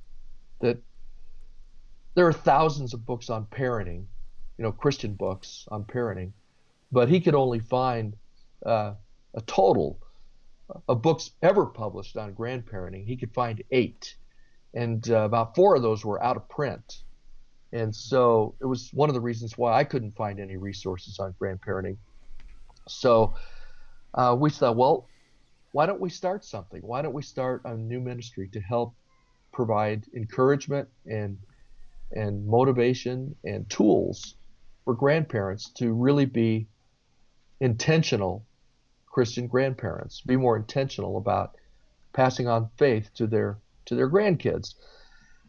there are thousands of books on parenting, Christian books on parenting, but he could only find a total of books ever published on grandparenting. He could find 8, and about 4 of those were out of print. And so it was one of the reasons why I couldn't find any resources on grandparenting. So we thought, well, why don't we start something? Why don't we start a new ministry to help provide encouragement and motivation and tools for grandparents to really be intentional Christian grandparents, be more intentional about passing on faith to their grandkids.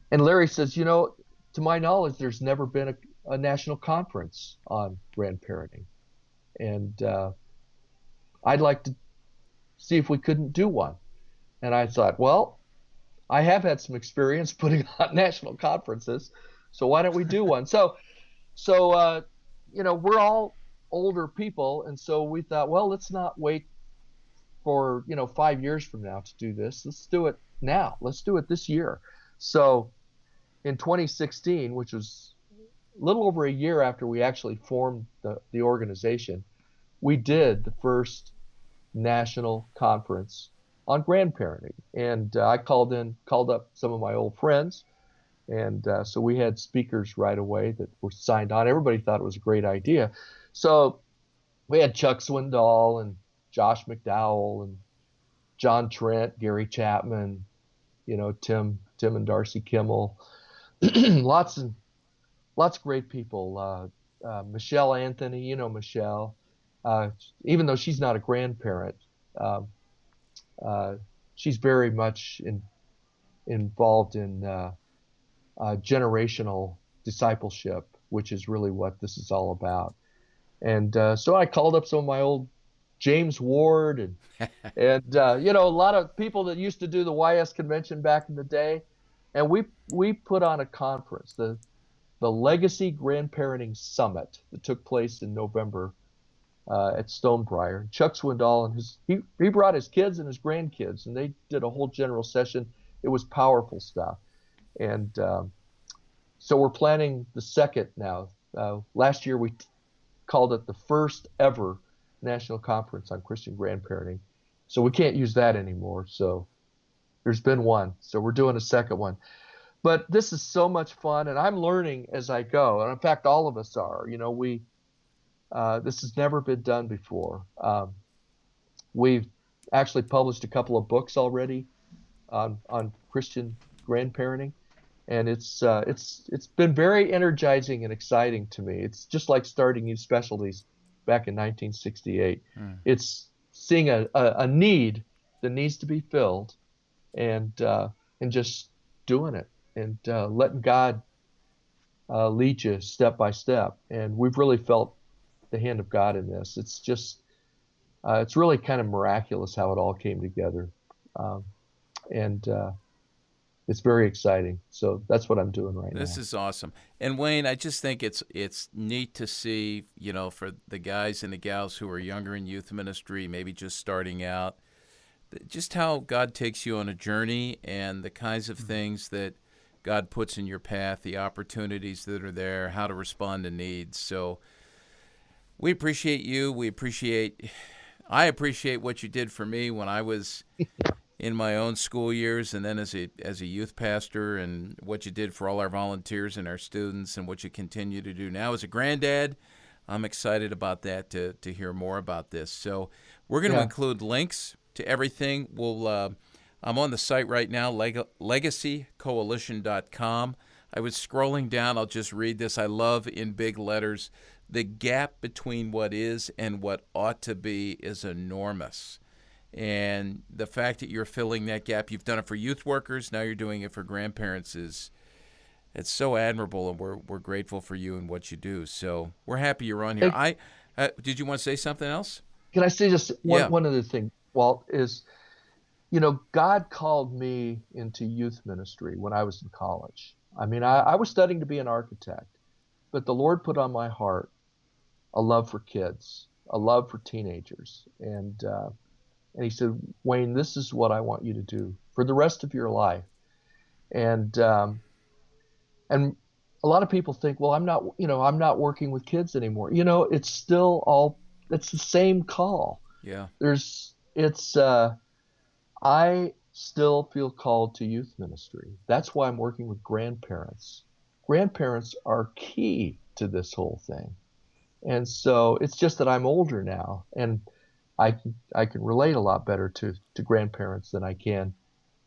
And Larry says, to my knowledge, there's never been a national conference on grandparenting. And I'd like to see if we couldn't do one. And I thought, well, I have had some experience putting on national conferences, so why don't we do one? So we're all older people, and so we thought, well, let's not wait for 5 years from now to do this. Let's do it now. Let's do it this year. So in 2016, which was a little over a year after we actually formed the organization, we did the first national conference on grandparenting. And I called up some of my old friends. And so we had speakers right away that were signed on. Everybody thought it was a great idea. So we had Chuck Swindoll and Josh McDowell and John Trent, Gary Chapman, Tim and Darcy Kimmel, lots of great people. Michelle Anthony, Michelle, even though she's not a grandparent, she's very much involved in generational discipleship, which is really what this is all about. And so I called up some of my old James Ward and a lot of people that used to do the YS convention back in the day, and we put on a conference, the Legacy Grandparenting Summit, that took place in November at Stonebriar. Chuck Swindoll and he brought his kids and his grandkids, and they did a whole general session. It was powerful stuff. And so we're planning the second now. Last year we called it the first ever national conference on Christian grandparenting. So we can't use that anymore. So there's been one. So we're doing a second one. But this is so much fun, and I'm learning as I go. And in fact, all of us are. This has never been done before. We've actually published a couple of books already on Christian grandparenting, and it's been very energizing and exciting to me. It's just like starting Youth Specialties back in 1968. It's seeing a need that needs to be filled, and just doing it and letting God lead you step by step. And we've really felt the hand of God in this. It's just it's really kind of miraculous how it all came together, and it's very exciting. So that's what I'm doing right now. This is awesome. And Wayne, I just think it's neat to see, for the guys and the gals who are younger in youth ministry, maybe just starting out, just how God takes you on a journey and the kinds of things that God puts in your path, the opportunities that are there, how to respond to needs. So we appreciate you. I appreciate what you did for me when I was in my own school years, and then as a youth pastor, and what you did for all our volunteers and our students, and what you continue to do now as a granddad. I'm excited about that, to hear more about this. So we're going to include links to everything. I'm on the site right now, legacycoalition.com. I was scrolling down. I'll just read this. I love, in big letters, the gap between what is and what ought to be is enormous. And the fact that you're filling that gap, you've done it for youth workers, now you're doing it for grandparents, it's so admirable, and we're grateful for you and what you do. So we're happy you're on here. Did you want to say something else? Can I say just one other thing, Walt, is, God called me into youth ministry when I was in college. I mean, I was studying to be an architect, but the Lord put on my heart a love for kids, a love for teenagers. And he said, Wayne, this is what I want you to do for the rest of your life. And a lot of people think, well, I'm not working with kids anymore. It's still it's the same call. Yeah. I still feel called to youth ministry. That's why I'm working with grandparents. Grandparents are key to this whole thing. And so it's just that I'm older now, and I can relate a lot better to grandparents than I can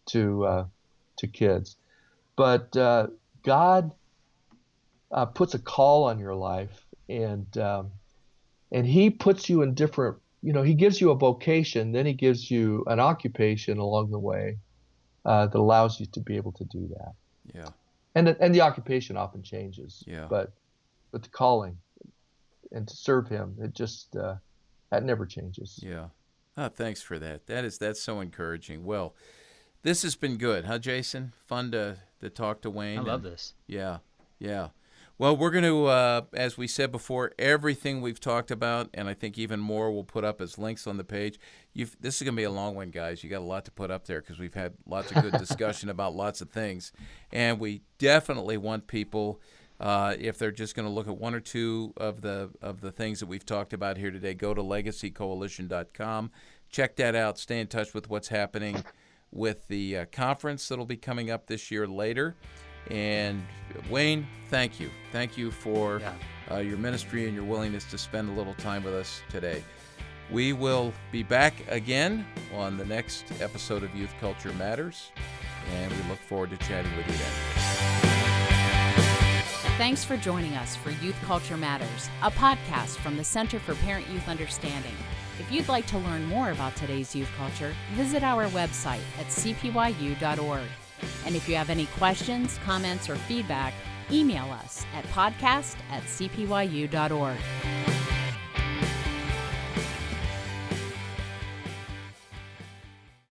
to kids. But God puts a call on your life, and He puts you in different. He gives you a vocation, then He gives you an occupation along the way that allows you to be able to do that. Yeah. And the occupation often changes. Yeah. But the calling and to serve Him, it just that never changes. Yeah. Oh, thanks for that. That's so encouraging. Well, this has been good, huh, Jason? Fun to talk to Wayne. I love this. Yeah. Yeah. Well, we're going to, as we said before, everything we've talked about, and I think even more, we'll put up as links on the page. This is going to be a long one, guys. You got a lot to put up there because we've had lots of good discussion about lots of things. And we definitely want people, if they're just going to look at one or two of the things that we've talked about here today, go to legacycoalition.com. Check that out. Stay in touch with what's happening with the conference that'll be coming up this year later. And Wayne, thank you. Thank you for your ministry and your willingness to spend a little time with us today. We will be back again on the next episode of Youth Culture Matters, and we look forward to chatting with you then. Thanks for joining us for Youth Culture Matters, a podcast from the Center for Parent-Youth Understanding. If you'd like to learn more about today's youth culture, visit our website at cpyu.org. And if you have any questions, comments, or feedback, email us at podcast@cpyu.org.